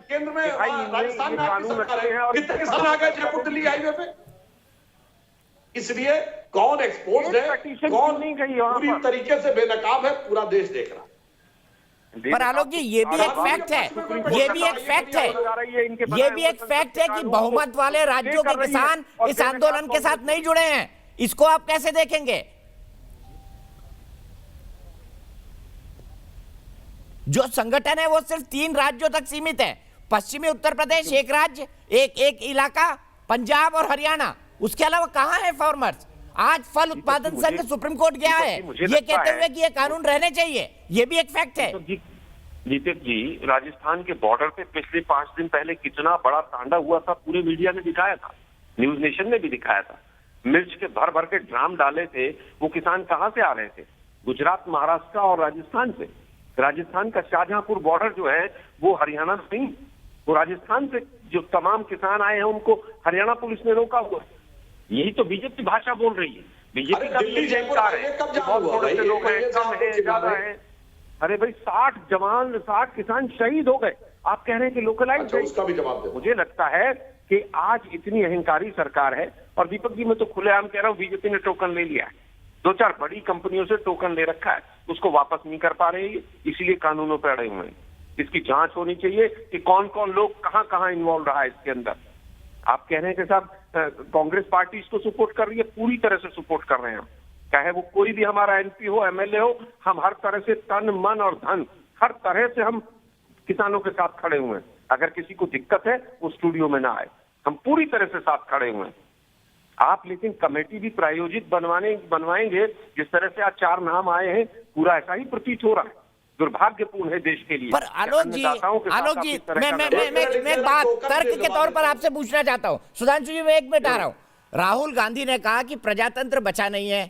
केंद्र में राजस्थान में आपकी सरकार है, कितने किसान आ गए जयपुर दिल्ली हाईवे पे? इसलिए कौन एक्सपोज है, कौन पूरी तरीके से बेनकाब है, पूरा देश देख रहा है।
पर आलोक जी, ये भी एक फैक्ट है, ये भी एक फैक्ट है, ये भी एक फैक्ट है कि बहुमत वाले राज्यों के किसान इस आंदोलन के साथ नहीं जुड़े हैं। इसको आप कैसे देखेंगे? जो संगठन है वो सिर्फ 3 राज्यों तक सीमित है, पश्चिमी उत्तर प्रदेश एक राज्य, एक इलाका, पंजाब और हरियाणा। उसके अलावा कहां है फार्मर्स? आज फल उत्पादन संघ सुप्रीम कोर्ट गया है ये कहते हुए कि ये कानून रहने चाहिए। ये भी एक फैक्ट है।
दीपक जी, राजस्थान के बॉर्डर पे पिछले 5 दिन पहले कितना बड़ा तांडव हुआ था, पूरे मीडिया ने दिखाया था, न्यूज नेशन ने भी दिखाया था। मिर्च के भर के ड्राम डाले थे। वो किसान कहां से आ रहे थे? गुजरात, महाराष्ट्र और राजस्थान से। राजस्थान का शाहजहांपुर बॉर्डर जो है वो हरियाणा नहीं, वो राजस्थान से जो तमाम किसान आए हैं उनको हरियाणा पुलिस ने रोका हुआ। यही तो बीजेपी भाषा बोल रही है। बीजेपी का
दिल्ली जयपुर
बहुत थोड़े से लोग हैं, कम है, ज्यादा है। अरे भाई 60 जवान, 60 किसान शहीद हो गए, आप कह रहे हैं कि लोकलाइज।
उसका भी जवाब दे।
मुझे लगता है कि आज इतनी अहंकारी सरकार है। और दीपक जी, मैं तो खुलेआम कह रहा हूँ, बीजेपी ने टोकन ले लिया है, 2-4 बड़ी कंपनियों से टोकन ले रखा है, उसको वापस नहीं कर पा रहे हैं, इसीलिए कानूनों पर अड़े हुए हैं। इसकी जांच होनी चाहिए कि कौन कौन लोग कहां कहां इन्वॉल्व रहा है इसके अंदर। आप कह रहे हैं कि साहब कांग्रेस पार्टी इसको सपोर्ट कर रही है, पूरी तरह से सपोर्ट कर रहे हैं हम। चाहे वो कोई भी हमारा एमपी हो, एमएलए हो, हम हर तरह से तन मन और धन हर तरह से हम किसानों के साथ खड़े हुए हैं। अगर किसी को दिक्कत है वो स्टूडियो में ना आए, हम पूरी तरह से साथ खड़े हुए हैं। आप लेकिन कमेटी भी प्रायोजित बनवाएंगे जिस तरह से आज 4 नाम आए हैं, पूरा ऐसा ही प्रतीत हो रहा है। दुर्भाग्यपूर्ण है देश के लिए।
पर आलोक जी मैं बात तर्क के तौर पर आपसे पूछना चाहता हूं। सुधांशु जी, मैं 1 मिनट आ रहा हूं। राहुल गांधी ने कहा कि प्रजातंत्र बचा नहीं है।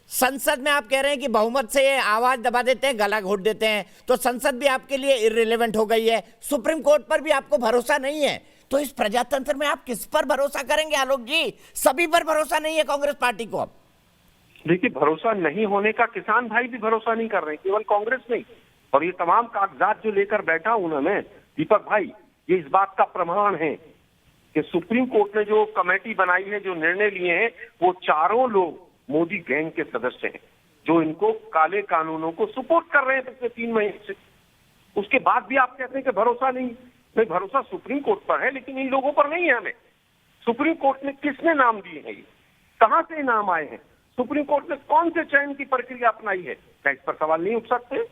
संसद में आप कह रहे हैं कि बहुमत से आवाज दबा देते हैं, गला घोट देते हैं, तो संसद भी आपके लिए इररिलेवेंट हो गई है। सुप्रीम कोर्ट पर भी आपको भरोसा नहीं है, तो इस प्रजातंत्र में आप किस पर भरोसा करेंगे आलोक जी? सभी पर भरोसा नहीं है कांग्रेस पार्टी को। अब
देखिए, भरोसा नहीं होने का किसान भाई भी भरोसा नहीं कर रहे, केवल कांग्रेस नहीं। और ये तमाम कागजात जो लेकर बैठा हूं ना मैं, दीपक भाई, ये इस बात का प्रमाण है कि सुप्रीम कोर्ट ने जो कमेटी बनाई है, जो निर्णय लिए हैं, वो चारों लोग मोदी गैंग के सदस्य हैं, जो इनको काले कानूनों को सपोर्ट कर रहे हैं पिछले 3 महीने से। उसके बाद भी आप कहते हैं कि भरोसा नहीं। नहीं, भरोसा सुप्रीम कोर्ट पर है, लेकिन इन लोगों पर नहीं है हमें। सुप्रीम कोर्ट ने किसने नाम दिए हैं, ये कहां से नाम आए हैं, सुप्रीम कोर्ट ने कौन से चयन की प्रक्रिया अपनाई है, क्या इस पर सवाल नहीं उठ सकते?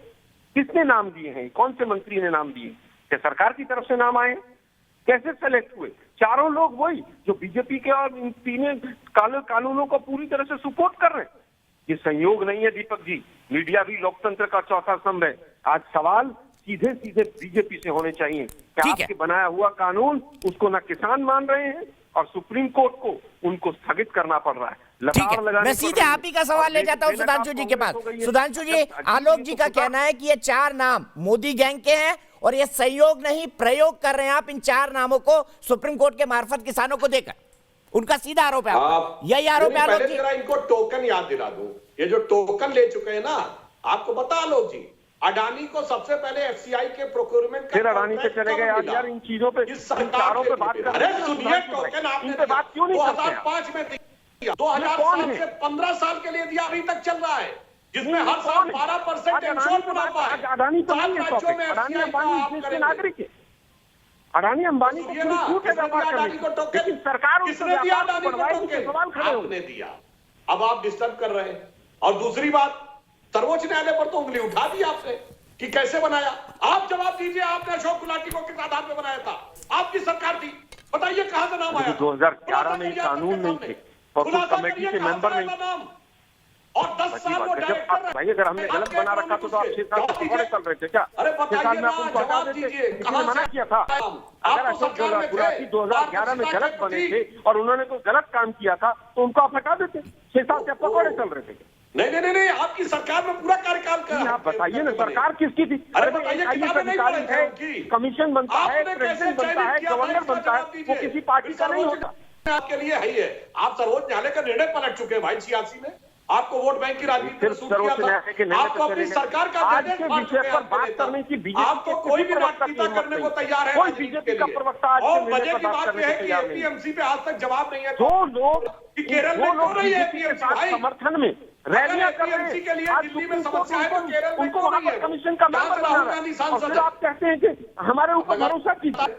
किसने नाम दिए हैं, कौन से मंत्री ने नाम दिए? क्या सरकार की तरफ से नाम आए? कैसे सेलेक्ट हुए? चारों लोग वही जो बीजेपी के और इन 3 काले कानूनों को पूरी तरह से सपोर्ट कर रहे हैं। ये संयोग नहीं है दीपक जी। मीडिया भी लोकतंत्र का चौथा स्तंभ है। आज सवाल सीधे सीधे बीजेपी से होने चाहिए कि आपके बनाया हुआ कानून उसको ना किसान मान रहे हैं और सुप्रीम कोर्ट को उनको स्थगित करना पड़ रहा है।
मैं सीधे आप ही का सवाल ले जाता हूं सुधांशु जी के पास। सुधांशु जी, आलोक जी का कहना है कि ये 4 नाम मोदी गैंग के हैं और ये संयोग नहीं, प्रयोग कर रहे हैं आप इन 4 नामों को सुप्रीम कोर्ट के मार्फत किसानों को देकर। उनका सीधा आरोप है आपका। यही आरोप है आलोक जी।
इनको टोकन याद दिला दूं, ये जो टोकन ले चुके हैं ना, आपको बता आलोक जी, अडानी को सबसे पहले एफसीआई के प्रोक्योरमेंट,
फिर अडानी पे चले गए। यार इन चीजों पे, इन चारों पे बात कर रहे हैं।
सुनिए, टोकन आपने
बात क्यों नहीं करते?
2005 में दिया, 2007 से 15 साल के लिए दिया, अभी तक चल रहा है, जिसमें हर साल 12% इंश्योर मुनाफा है।
अडानी तो नहीं है, अडानी अंबानी नागरिक है। अडानी अंबानी को पूरी छूट है व्यापार करने की, लेकिन सरकार
किसने दिया अडानी को टोकन? आपने दिया। अब आप डिस्टर्ब कर रहे हैं। और दूसरी बात, सर्वोच्च न्यायालय पर तो उंगली उठा दी आपने कि कैसे बनाया। आप जवाब दीजिए, आपने अशोक गुलाटी को किस आधार पर बनाया था? आपकी सरकार थी, बताइए कहां से नाम आया?
2011 में कानून नहीं थे और कुछ कमेटी के मेंबर नहीं।
और 10 साल वो डायरेक्टर।
भाई, अगर हमने गलत बना रखा तो आप 6 साल से पकड़े चल रहे थे क्या?
अरे
6 साल में आप उनको हटा देते, किसी ने मना किया था? अगर अशोक गुलाटी 2011 में गलत बने थे और उन्होंने कोई गलत काम किया था तो उनको आप हटा देते। 6 साल से पकड़े चल रहे थे।
नहीं, आपकी सरकार में पूरा कार्यकाल कर।
आप बताइए ना, सरकार किसकी थी?
अरे बताइए,
अधिकारी है, कमीशन बनता है, प्रेसिडेंट बनता है, गवर्नर बनता है, वो किसी पार्टी का नहीं होता।
आपके लिए है ही है। आप सर्वोच्च न्यायालय का निर्णय पलट चुके हैं भाई 86 में। आपको वोट बैंक की राजनीति में सूट किया था। आपको अपनी सरकार का
आज के विषय पर बात करने की बीजेपी
आपको कोई भी राजनीति करने को तैयार है।
कोई बीजेपी का प्रवक्ता आज
और मजे की बात यह है कि एपीएमसी पे आज तक जवाब नहीं है।
जो लोग
केरल में क्यों रही है एपीएमसी भाई?
समर्थन में रैलियां कर रहे हैं
के लिए दिल्ली में समस्या है तो केरल में
उनको वहां पर कमीशन का मेंबर बना रहा है। और फिर आप कहते हैं कि हमारे ऊपर भरोसा कीजिए।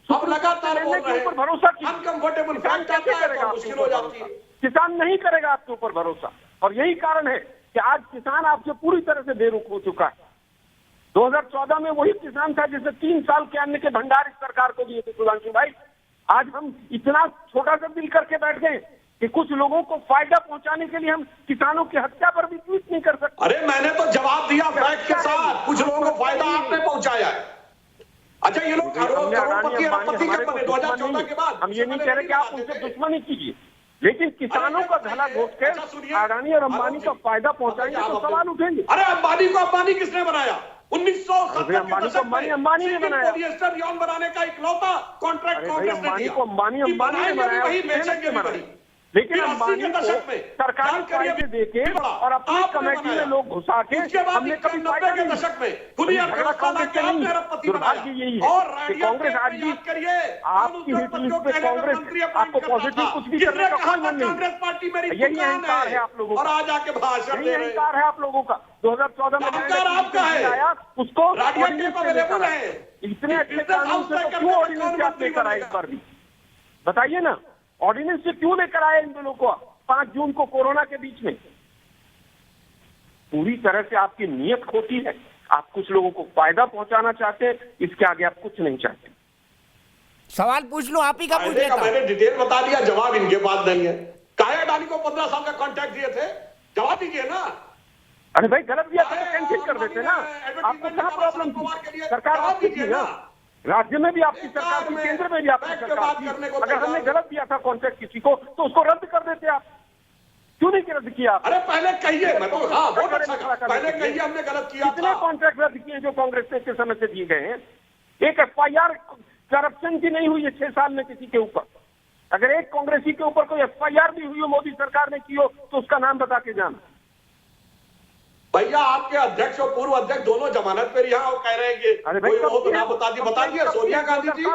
अब लगातार बोल रहे हैं
भरोसा कीजिए।
अनकंफर्टेबल फैक्ट आता है तो मुश्किल हो जाती है।
किसान नहीं करेगा आपके ऊपर भरोसा, और यही कारण है कि आज किसान आपसे पूरी तरह से बेरुख हो चुका है। 2014 में वही किसान था जिसे 3 साल के अन्न के भंडार इस सरकार को दिए थे सुधांशु भाई। आज हम इतना छोटा सा दिल करके बैठ गए कि कुछ लोगों को फायदा पहुंचाने के लिए हम किसानों की हत्या पर भी ट्वीट नहीं कर सकते।
अरे मैंने तो जवाब दिया फैक्ट के साथ, कुछ लोगों को फायदा आपने पहुंचाया है। अच्छा, ये लोग करोड़पति के बने 2014 के बाद।
हम ये नहीं कह रहे कि आप उनसे दुश्मनी कीजिए, लेकिन किसानों का धला घोट के अडानी और अंबानी का फायदा पहुंचाएंगे तो सवाल उठेंगे।
अरे अंबानी को अंबानी किसने बनाया? 1970
अंबानी को अंबानी ने बनाया।
पॉलिएस्टर यॉन बनाने का इकलौता कॉन्ट्रैक्ट कांग्रेस ने दिया।
अंबानी ने बनाया,
वही बेचेंगे बड़ी।
लेकिन अंबानी को सरकारी फायदे देके और अपनी कमेटी में लोग घुसा के हमने कभी
90 के दशक में खुली
कांग्रेस के नहीं। दुर्भाग्य यही है कि कांग्रेस आज भी आपकी हिट लिस्ट पे कांग्रेस आपको पॉजिटिव कुछ भी करने का कोई मन नहीं। यही अहंकार है आप लोगों का,
और आज आके भाषण
यही अहंकार है आप लोगों का। 2014 में
आपका
आया उसको
अवेलेबल है।
इतने अच्छे कानून से क्यों ऑर्डिनेंस आप लेकर आए? इस बार भी बताइए ना, ऑर्डिनेंस से क्यों लेकर आए इन दोनों को 5 जून को कोरोना के बीच में? पूरी तरह से आपकी नीयत खोटी है। आप कुछ लोगों को फायदा पहुंचाना चाहते हैं, इसके आगे आप कुछ नहीं चाहते।
सवाल पूछ लो, आप ही का पूछ
फायदे का
लेता हूं।
मैंने डिटेल बता दिया, जवाब इनके पास नहीं है। काया अडानी को 15 साल का कॉन्ट्रैक्ट दिए थे, जवाब दीजिए ना।
अरे भाई गलत दिया था तो कैंसिल कर देते ना, आपको क्या प्रॉब्लम थी? सरकार आपकी थी ना, राज्य में भी आपकी सरकार थी, केंद्र में भी आपकी सरकार थी। अगर हमने गलत दिया था कॉन्ट्रैक्ट किसी को तो उसको रद्द कर देते आप, क्यों नहीं रद्द किया?
अरे पहले कहिए, मैं तो हाँ बहुत अच्छा कहा, पहले कहिए हमने गलत किया था।
कितने कॉन्ट्रैक्ट रद्द किए जो कांग्रेस ने के समय से दिए गए हैं? एक FIR करप्शन की नहीं हुई है 6 साल में किसी के ऊपर। अगर एक कांग्रेसी के ऊपर कोई FIR भी हुई हो, मोदी सरकार ने की हो, तो उसका नाम बता के जाना।
भैया आपके अध्यक्ष और पूर्व अध्यक्ष दोनों जमानत पे रिहा और कह रहे हैं कि कोई वो बना बता दिए सोनिया गांधी जी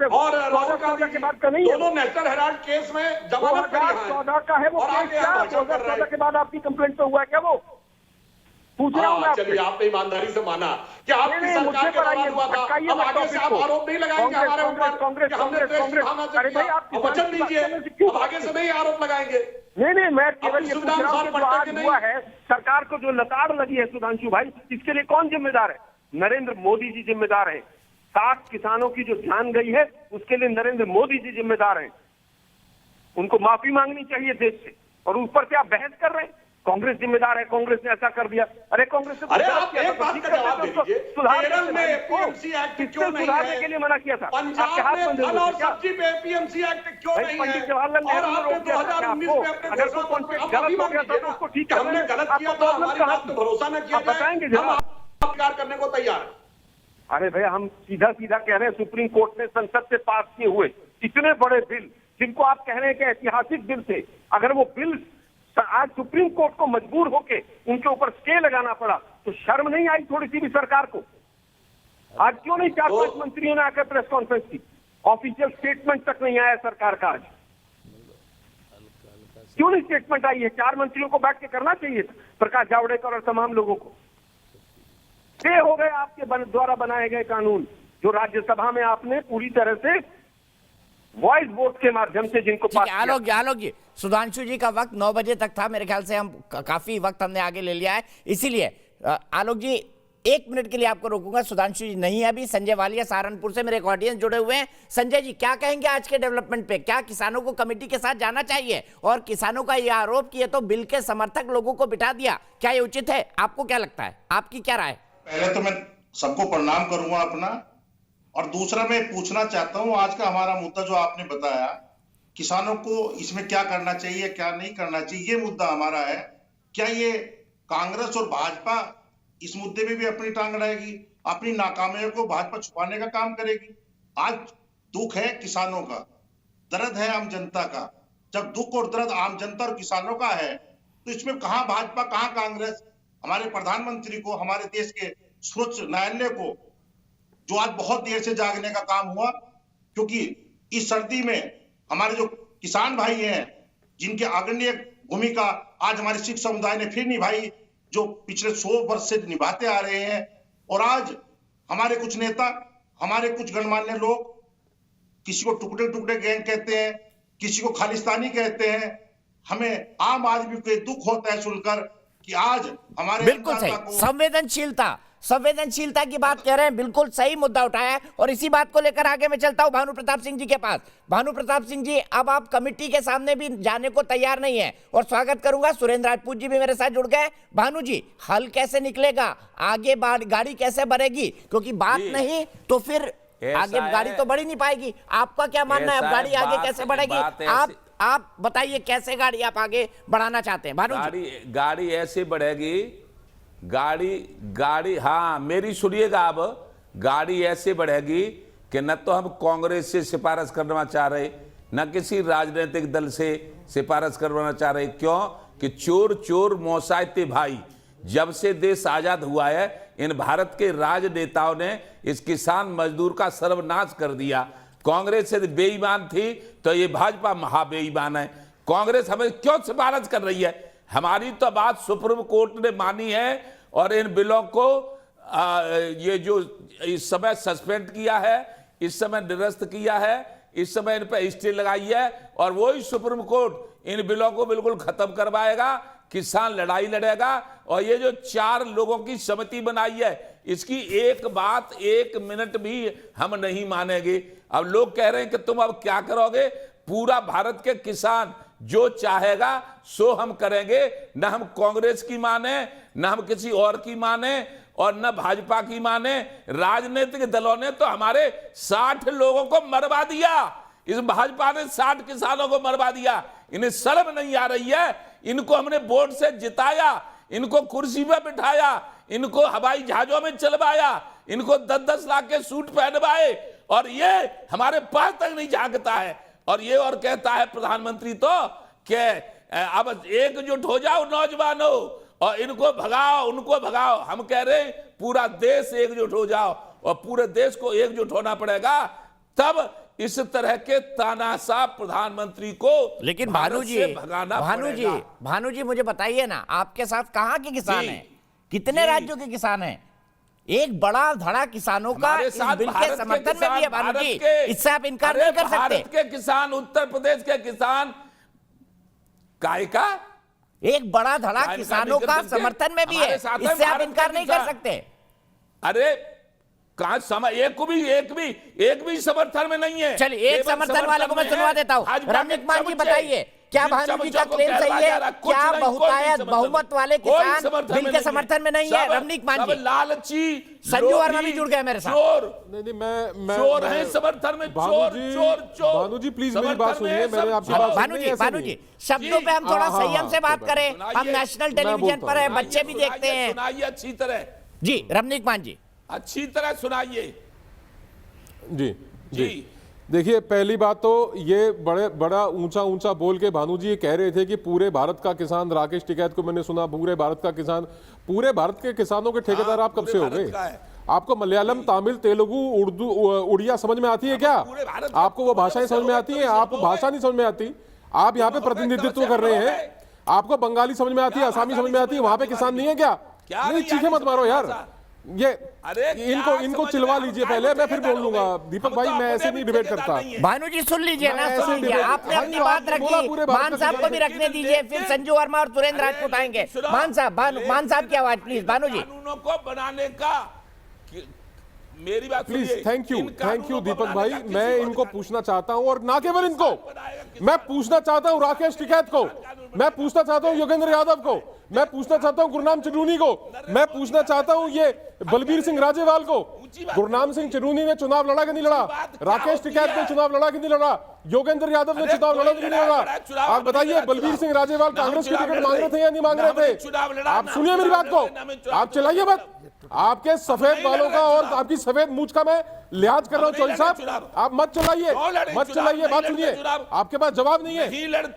और राहुल गांधी जी दोनों नेशनल हेराल्ड केस में जमानत पे रिहा हैं।
2014 का है वो केस, क्या 2014 के बाद आपकी कंप्लेंट पे हुआ है क्या? वो पूछ रहा हूँ मैं आपसे।
चलिए आपने ईमानदारी से माना कि आपकी सरकार के दौरान हुआ था। अब आगे से आप आरोप नहीं लगाएंगे हमारे ऊपर कि हमने देश की भावना से किया। अब वचन दीजिए, अब आगे से नहीं आरोप लगाएंगे।
नहीं, मैं केवल ये पूछ रहा हूं कि जो आज हुआ है, सरकार को जो लताड़ लगी है सुधांशु भाई, इसके लिए कौन जिम्मेदार है? नरेंद्र मोदी जी जिम्मेदार हैं। 60 किसानों की जो जान गई है उसके लिए नरेंद्र मोदी जी जिम्मेदार हैं। उनको माफी मांगनी चाहिए देश से, और ऊपर से आप बहस कर रहे हैं कांग्रेस जिम्मेदार है, कांग्रेस ने ऐसा कर दिया। अरे कांग्रेस ने
अरे आप एक बात का जवाब दीजिए, केरल में एपीएमसी एक्ट क्यों नहीं है?
के लिए मना किया था।
पंजाब में फल और सब्जी पे एपीएमसी एक्ट क्यों नहीं है?
पंडित जवाहरलाल
और आपने 2019 में अपने
अगर कोई कॉन्ट्रैक्ट गलत हो गया तो उसको ठीक करने
हमने गलत किया तो हमारी बात पे भरोसा न किया जाए,
बताएंगे
हम स्वीकार करने को तैयार है।
अरे भैया हम सीधा सीधा कह रहे हैं, सुप्रीम कोर्ट ने संसद से पास किए हुए इतने बड़े बिल, जिनको आप कह रहे हैं कि ऐतिहासिक बिल थे, अगर वो बिल आज सुप्रीम कोर्ट को मजबूर होके उनके ऊपर स्टे लगाना पड़ा तो शर्म नहीं आई थोड़ी सी भी सरकार को? आज क्यों नहीं 4-5 मंत्रियों ने आकर प्रेस कॉन्फ्रेंस की? ऑफिशियल स्टेटमेंट तक नहीं आया सरकार का। आज क्यों नहीं स्टेटमेंट आई है? 4 मंत्रियों को बैठ के करना चाहिए था, प्रकाश जावड़ेकर और तमाम लोगों को। स्टे हो गए आपके द्वारा बनाए गए कानून, जो राज्यसभा में आपने पूरी तरह से वॉइस वोट के माध्यम से जिनको पास किया।
आलोक जी, सुधांशु जी का वक्त 9 बजे तक था, मेरे ख्याल से हम काफी वक्त हमने आगे ले लिया है, इसीलिए आलोक जी 1 मिनट के लिए आपको रोकूंगा। सुधांशु जी नहीं है अभी, संजय वालिया सहारनपुर से मेरे एक ऑडियंस जुड़े हुए हैं। संजय जी क्या कहेंगे आज के डेवलपमेंट पे? क्या किसानों को कमेटी के साथ जाना चाहिए? और किसानों का यह आरोप किया तो बिल के समर्थक लोगों को बिठा दिया, क्या ये उचित है? आपको क्या लगता है, आपकी क्या राय?
पहले तो मैं सबको प्रणाम करूंगा अपना, और दूसरा मैं पूछना चाहता हूं, आज का हमारा मुद्दा जो आपने बताया, किसानों को इसमें क्या करना चाहिए क्या नहीं करना चाहिए, ये मुद्दा हमारा है। क्या ये कांग्रेस और भाजपा इस मुद्दे में भी अपनी टांग अड़ाएगी, अपनी नाकामियों को भाजपा छुपाने का काम करेगी? आज दुख है किसानों का, दर्द है आम जनता का। जब दुख और दर्द आम जनता और किसानों का है तो इसमें कहां भाजपा कहां कांग्रेस? हमारे प्रधानमंत्री को, हमारे देश के सर्वोच्च न्यायालय को, जो आज बहुत देर से जागने का काम हुआ, क्योंकि इस सर्दी में हमारे जो किसान भाई हैं, जिनके अग्रणी भूमिका आज हमारे सिख समुदाय ने फिर निभाई, जो पिछले 100 वर्ष से निभाते आ रहे हैं। और आज हमारे कुछ नेता, हमारे कुछ गणमान्य लोग, किसी को टुकड़े टुकड़े गैंग कहते हैं, किसी को खालिस्तानी कहते हैं। हमें आम आदमी को दुख होता है सुनकर कि आज हमारे
बिल्कुल सही संवेदनशीलता की बात कह रहे हैं, बिल्कुल सही मुद्दा उठाया है। और इसी बात को लेकर आगे मैं चलता हूं भानु प्रताप सिंह जी के पास। भानु प्रताप सिंह जी, अब आप कमेटी के सामने भी जाने को तैयार नहीं है, और स्वागत करूंगा सुरेंद्र राजपूत जी भी मेरे साथ जुड़ गए। भानु जी, हल कैसे निकलेगा आगे, गाड़ी कैसे बढ़ेगी? क्योंकि बात नहीं तो फिर आगे गाड़ी तो बढ़ ही नहीं पाएगी। आपका क्या मानना है, अब गाड़ी आगे कैसे बढ़ेगी? आप बताइए कैसे गाड़ी आप आगे बढ़ाना चाहते हैं? भानु जी,
गाड़ी ऐसे बढ़ेगी, गाड़ी हाँ मेरी सुनिएगा, अब गाड़ी ऐसे बढ़ेगी कि न तो हम कांग्रेस से सिफारिश करना चाह रहे, न किसी राजनीतिक दल से सिफारिश करवाना चाह रहे। क्यों कि चोर चोर मौसायते भाई, जब से देश आजाद हुआ है इन भारत के राजनेताओं ने इस किसान मजदूर का सर्वनाश कर दिया। कांग्रेस से बेईमान थी तो ये भाजपा महाबेईमान है। कांग्रेस हमें क्यों सिफारिश कर रही है? हमारी तो बात सुप्रीम कोर्ट ने मानी है और इन बिलों को ये जो इस समय सस्पेंड किया है, इस समय निरस्त किया है, इस समय इन पर स्टे लगाई है, और वही सुप्रीम कोर्ट इन बिलों को बिल्कुल खत्म करवाएगा किसान लड़ाई लड़ेगा। और ये जो 4 लोगों की समिति बनाई है, इसकी एक बात 1 मिनट भी हम नहीं मानेंगे। अब लोग कह रहे हैं कि तुम अब क्या करोगे? पूरा भारत के किसान जो चाहेगा सो हम करेंगे। न हम कांग्रेस की माने, न हम किसी और की माने, और न भाजपा की माने। राजनीतिक दलों ने तो हमारे 60 लोगों को मरवा दिया। इस भाजपा ने 60 किसानों को मरवा दिया। इन्हें शर्म नहीं आ रही है? इनको हमने वोट से जिताया, इनको कुर्सी पे बिठाया, इनको हवाई जहाजों में चलवाया, इनको 10-10 लाख के सूट पहनवाए, और ये हमारे पास तक नहीं झांकता है। और ये और कहता है प्रधानमंत्री तो कि अब एकजुट हो जाओ नौजवानों और इनको भगाओ, उनको भगाओ। हम कह रहे हैं पूरा देश एकजुट हो जाओ, और पूरे देश को एकजुट होना पड़ेगा, तब इस तरह के तानाशाह प्रधानमंत्री को
लेकिन
भारत से भगाना पड़ेगा।
भानु जी मुझे बताइए ना, आपके साथ कहां के किसान हैं? कितने राज्यों के किसान हैं? एक बड़ा धड़ा किसानों का इस बिल के समर्थन में भी है भानु जी, इससे आप इनकार नहीं कर सकते।
भारत के किसान, उत्तर प्रदेश के किसान काय का
एक बड़ा धड़ा किसानों का समर्थन में भी है, इससे आप इनकार नहीं कर सकते।
अरे कहा समय एक भी समर्थन में नहीं है।
चलिए एक समर्थन वाले को मैं सुनवा देता हूँ। रमनीक मान जी बताइए, क्या भानु जी का क्लेम सही है? क्या बहुमत वाले किसान बिल के समर्थन में नहीं है? रमनीक मान जी,
लालची
संजू वर्मा भी जुड़ गए मेरे साथ।
नहीं, मैं
चोर है समर्थन में, चोर।
भानु जी प्लीज मेरी बात सुनिए। मैंने आपकी बात
भानु जी शब्दों पे हम थोड़ा संयम से बात करें। हम नेशनल टेलीविजन पर है, बच्चे भी देखते हैं।
सुनाइए अच्छी तरह
जी, रमनीक मान जी
अच्छी तरह सुनाइए।
जी देखिए, पहली बात तो ये बड़ा ऊंचा बोल के भानु जी ये कह रहे थे कि पूरे भारत का किसान, राकेश टिकैत को मैंने सुना पूरे भारत का किसान। पूरे भारत के किसानों के ठेकेदार आप कब से हो गए? आपको मलयालम, तमिल, तेलुगु, उर्दू, उड़िया समझ में आती है क्या? आपको वो भाषाएं समझ में आती है? आपको भाषा नहीं समझ में आती? आप यहाँ पे प्रतिनिधित्व कर रहे हैं, आपको बंगाली समझ में आती है, आसामी समझ में आती है, वहां पे किसान नहीं है क्या? नहीं, चीखे मत मारो यार। ये इनको चिलवा लीजिए पहले, मैं फिर बोल लूंगा। दीपक भाई मैं ऐसे नहीं डिबेट करता।
भानु जी सुन लीजिए ना, सुन लीजिए। आपने अपनी बात रखी, मान साहब को भी रखने दीजिए, फिर संजू वर्मा और सुरेंद्र राजपूत आएंगे। मान साहब की आवाज प्लीज। भानु जी
कानूनों को बनाने का मेरी बात
प्लीज। थैंक यू दीपक भाई। मैं इनको पूछना चाहता हूं, और ना केवल इनको, मैं पूछना चाहता हूं राकेश टिकैत को, मैं पूछना चाहता हूं योगेंद्र यादव को, मैं पूछना चाहता हूं गुरनाम चिरूनी को, मैं पूछना चाहता हूं ये बलबीर सिंह राजेवाल को। गुरनाम सिंह चिरूनी ने चुनाव लड़ा कि नहीं लड़ा? राकेश टिकैत ने चुनाव लड़ा कि नहीं लड़ा? योगेंद्र यादव ने चुनाव लड़ा कि नहीं लड़ा? आप बताइए, बलबीर सिंह राजेवाल कांग्रेस की टिकट मांग रहे थे या नहीं मांग रहे थे? आप सुनिए मेरी बात को, आप चलाइए मत। आपके सफेद बालों का और आपकी सफेद मूंछ का मैं लिहाज कर रहा हूं चौधरी साहब, आप मत चलाइए। बात सुनिए, आपके पास जवाब नहीं है।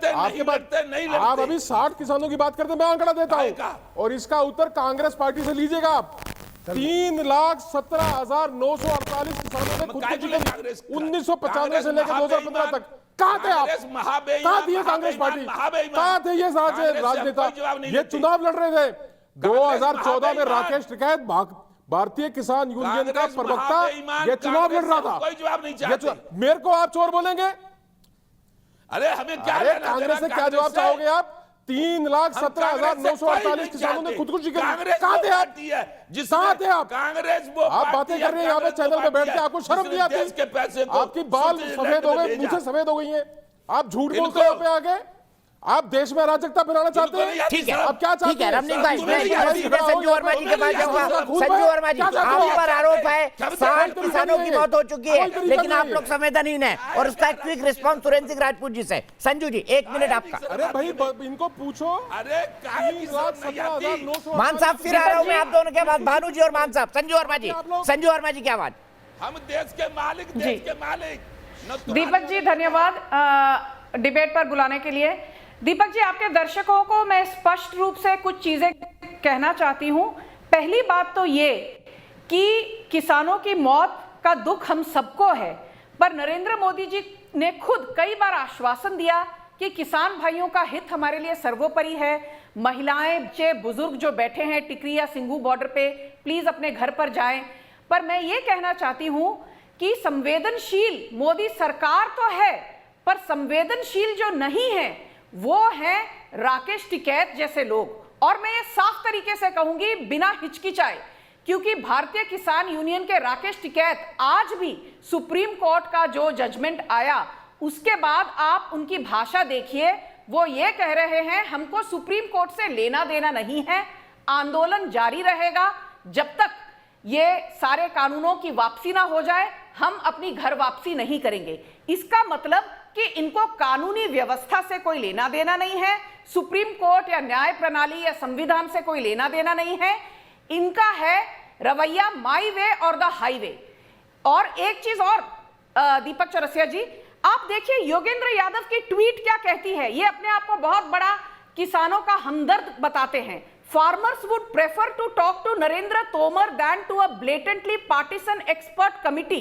आपके पास आप अभी 60 किसानों की बात करते हैं, मैं आंकड़ा देता हूं और इसका उत्तर कांग्रेस पार्टी से लीजिएगा आप। 3,17,948 किसानों ने खुद की 1995 से लेकर 2015 तक कहां थे आप? कहां थी कांग्रेस पार्टी? कहां थे ये राजनेता? ये चुनाव लड़ रहे थे 2014 में। राकेश टिकैत भारतीय किसान यूनियन का प्रवक्ता, ये चुनाव लड़ रहा था।
कोई जवाब नहीं चाहते।
मेरे को आप चोर बोलेंगे?
अरे हमें क्या?
कांग्रेस से क्या जवाब चाहोगे आप? 3,17,948 किसानों ने खुदकुशी की। कहां थे आप? कहां थे आप?
कांग्रेस
आप बातें कर रहे हैं यहाँ पे चैनल पे बैठ के, आपको शर्म नहीं आती? आपकी बाल सफेद हो गए, मूंछें सफेद हो गई हैं, आप झूठ बोलते हैं यहाँ पे आगे। आप देश में अराजकता फैलाना चाहते हैं?
ठीक है,
आप क्या चाहते हैं?
रमनीक भाई, मैं संजू वर्मा जी के पास जाऊंगा। संजू वर्मा जी, आप पर आरोप है 60 किसानों की मौत हो चुकी है, लेकिन आप लोग संवेदनहीन है, और उसका क्विक रिस्पॉन्स सुरेंद्र सिंह राजपूत जी से। संजू जी 1 मिनट आपका।
अरे भाई इनको पूछो।
अरे
मान साहब फिर आ रहा हूं मैं आप दोनों के बाद, भानु जी और मान साहब। संजू वर्मा जी की आवाज।
हम देश के मालिक।
दीपक जी धन्यवाद डिबेट पर बुलाने के लिए। दीपक जी, आपके दर्शकों को मैं स्पष्ट रूप से कुछ चीजें कहना चाहती हूं। पहली बात तो ये कि किसानों की मौत का दुख हम सबको है, पर नरेंद्र मोदी जी ने खुद कई बार आश्वासन दिया कि किसान भाइयों का हित हमारे लिए सर्वोपरि है। महिलाएं, बच्चे, बुजुर्ग जो बैठे हैं टिकरी या सिंघू बॉर्डर पे, प्लीज अपने घर पर जाएं। पर मैं ये कहना चाहती हूं कि संवेदनशील मोदी सरकार तो है, पर संवेदनशील जो नहीं है वो हैं राकेश टिकैत जैसे लोग। और मैं ये साफ तरीके से कहूंगी बिना हिचकिचाए, क्योंकि भारतीय किसान यूनियन के राकेश टिकैत आज भी सुप्रीम कोर्ट का जो जजमेंट आया उसके बाद आप उनकी भाषा देखिए, वो ये कह रहे हैं हमको सुप्रीम कोर्ट से लेना देना नहीं है, आंदोलन जारी रहेगा जब तक ये सारे कानूनों की वापसी ना हो जाए, हम अपनी घर वापसी नहीं करेंगे। इसका मतलब कि इनको कानूनी व्यवस्था से कोई लेना देना नहीं है, सुप्रीम कोर्ट या न्याय प्रणाली या संविधान से कोई लेना देना नहीं है, इनका है रवैया माई वे और द हाईवे। और एक चीज और दीपक चौरसिया जी, आप देखिए योगेंद्र यादव की ट्वीट क्या कहती है। ये अपने आप को बहुत बड़ा किसानों का हमदर्द बताते हैं। Farmers would prefer to talk to Narendra Tomar than to a blatantly partisan expert committee.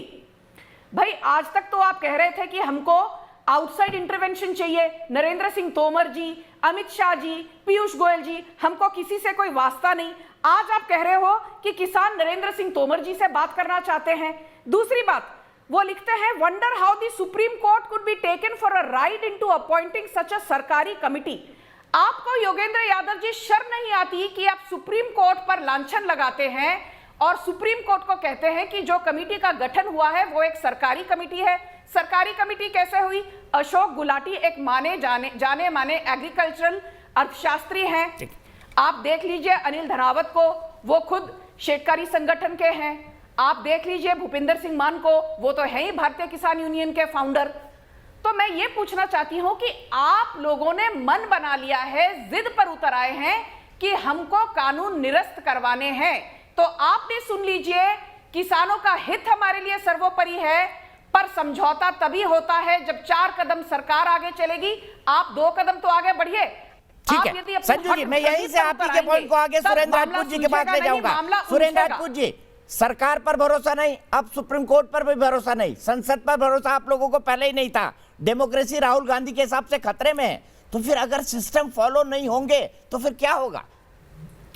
भाई आज तक तो आप कह रहे थे कि हमको आउटसाइड इंटरवेंशन चाहिए, नरेंद्र सिंह तोमर जी, अमित शाह जी, पीयूष गोयल जी, हमको किसी से कोई वास्ता नहीं। आज आप कह रहे हो कि किसान नरेंद्र सिंह तोमर जी से बात करना चाहते हैं। दूसरी बात, वो लिखते हैं wonder how the supreme court could be taken for a ride into appointing such a सरकारी कमिटी। आपको योगेंद्र यादव जी शर्म नहीं आती कि आप सुप्रीम कोर्ट पर लांछन लगाते हैं और सुप्रीम कोर्ट को कहते हैं कि जो कमेटी का गठन हुआ है वो एक सरकारी कमेटी है। सरकारी कमेटी कैसे हुई? अशोक गुलाटी एक जाने माने एग्रीकल्चरल अर्थशास्त्री हैं। आप देख लीजिए अनिल धनावत को, वो खुद शेतकारी संगठन के हैं। आप देख लीजिए भूपिंदर सिंह मान को, वो तो है ही भारतीय किसान यूनियन के फाउंडर। तो मैं ये पूछना चाहती हूं कि आप लोगों ने मन बना लिया है, जिद पर उतर आए हैं कि हमको कानून निरस्त करवाने हैं, तो आप भी सुन लीजिए, किसानों का हित हमारे लिए सर्वोपरि है, पर समझौता तभी होता है जब 4 कदम सरकार आगे चलेगी, आप 2 कदम तो आगे बढ़िए।
ठीक है संजू जी, मैं यहीं से आप ही के पॉइंट को आगे सुरेंद्र राजपूत जी के पास ले जाऊंगा। सुरेंद्र राजपूत जी, सरकार पर भरोसा नहीं, अब सुप्रीम कोर्ट पर भी भरोसा नहीं, संसद पर भरोसा आप लोगों को पहले ही नहीं था, डेमोक्रेसी राहुल गांधी के हिसाब से खतरे में है, तो फिर अगर सिस्टम फॉलो नहीं होंगे तो फिर क्या होगा?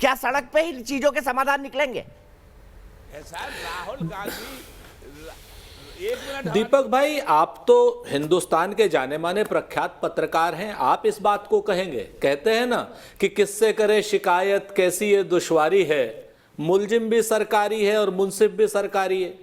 क्या सड़क पे ही चीजों के समाधान निकलेंगे?
राहुल गांधी
दीपक भाई, आप तो हिंदुस्तान के जाने माने प्रख्यात पत्रकार हैं, आप इस बात को कहेंगे? कहते हैं ना कि किससे करें शिकायत, कैसी ये दुश्वारी है, मुलजिम भी सरकारी है और मुंसिफ भी सरकारी है।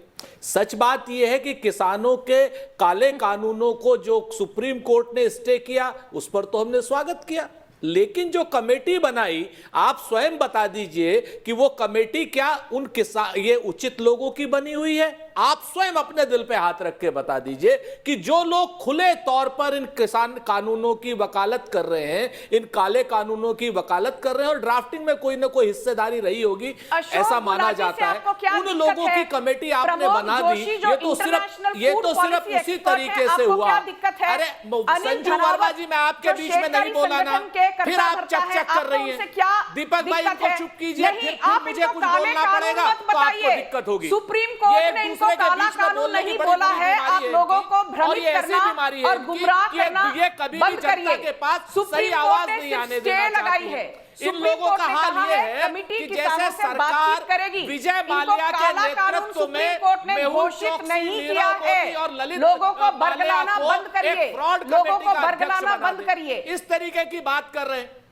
सच बात यह है कि किसानों के काले कानूनों को जो सुप्रीम कोर्ट ने स्टे किया उस पर तो हमने स्वागत किया, लेकिन जो कमेटी बनाई, आप स्वयं बता दीजिए कि वो कमेटी क्या उन किसान ये उचित लोगों की बनी हुई है? आप स्वयं अपने दिल पे हाथ रख के बता दीजिए कि जो लोग खुले तौर पर इन किसान कानूनों की वकालत कर रहे हैं, इन काले कानूनों की वकालत कर रहे हैं और ड्राफ्टिंग में कोई ना कोई हिस्सेदारी रही होगी ऐसा माना जाता है, उन लोगों की कमेटी आपने बना दी। ये तो सिर्फ उसी तरीके से हुआ। अरे संजू वर्मा जी, मैं आपके बीच में नहीं बोला ना, फिर आप चक कर रही हैं। दीपक भाई इनको चुप कीजिए, फिर मुझे कुछ बोलना पड़ेगा तो आपको दिक्कत होगी।
सुप्रीम कोर्ट ने इनको काला कानून नहीं बोला है, आप लोगों को भ्रमित करना और गुमराह करना बंद करिए। सुप्रीम कोर्ट ने स्टे लगाई है,
इन लोगों का हाल ये है कि जैसे सरकार
करेगी,
विजय माल्या के नेतृत्व में
घोषित नहीं किया है। लोगों को बरगलाना बंद करिए, लोगों को बरगलाना बंद करिए।
इस तरीके की बात कर रहे हैं।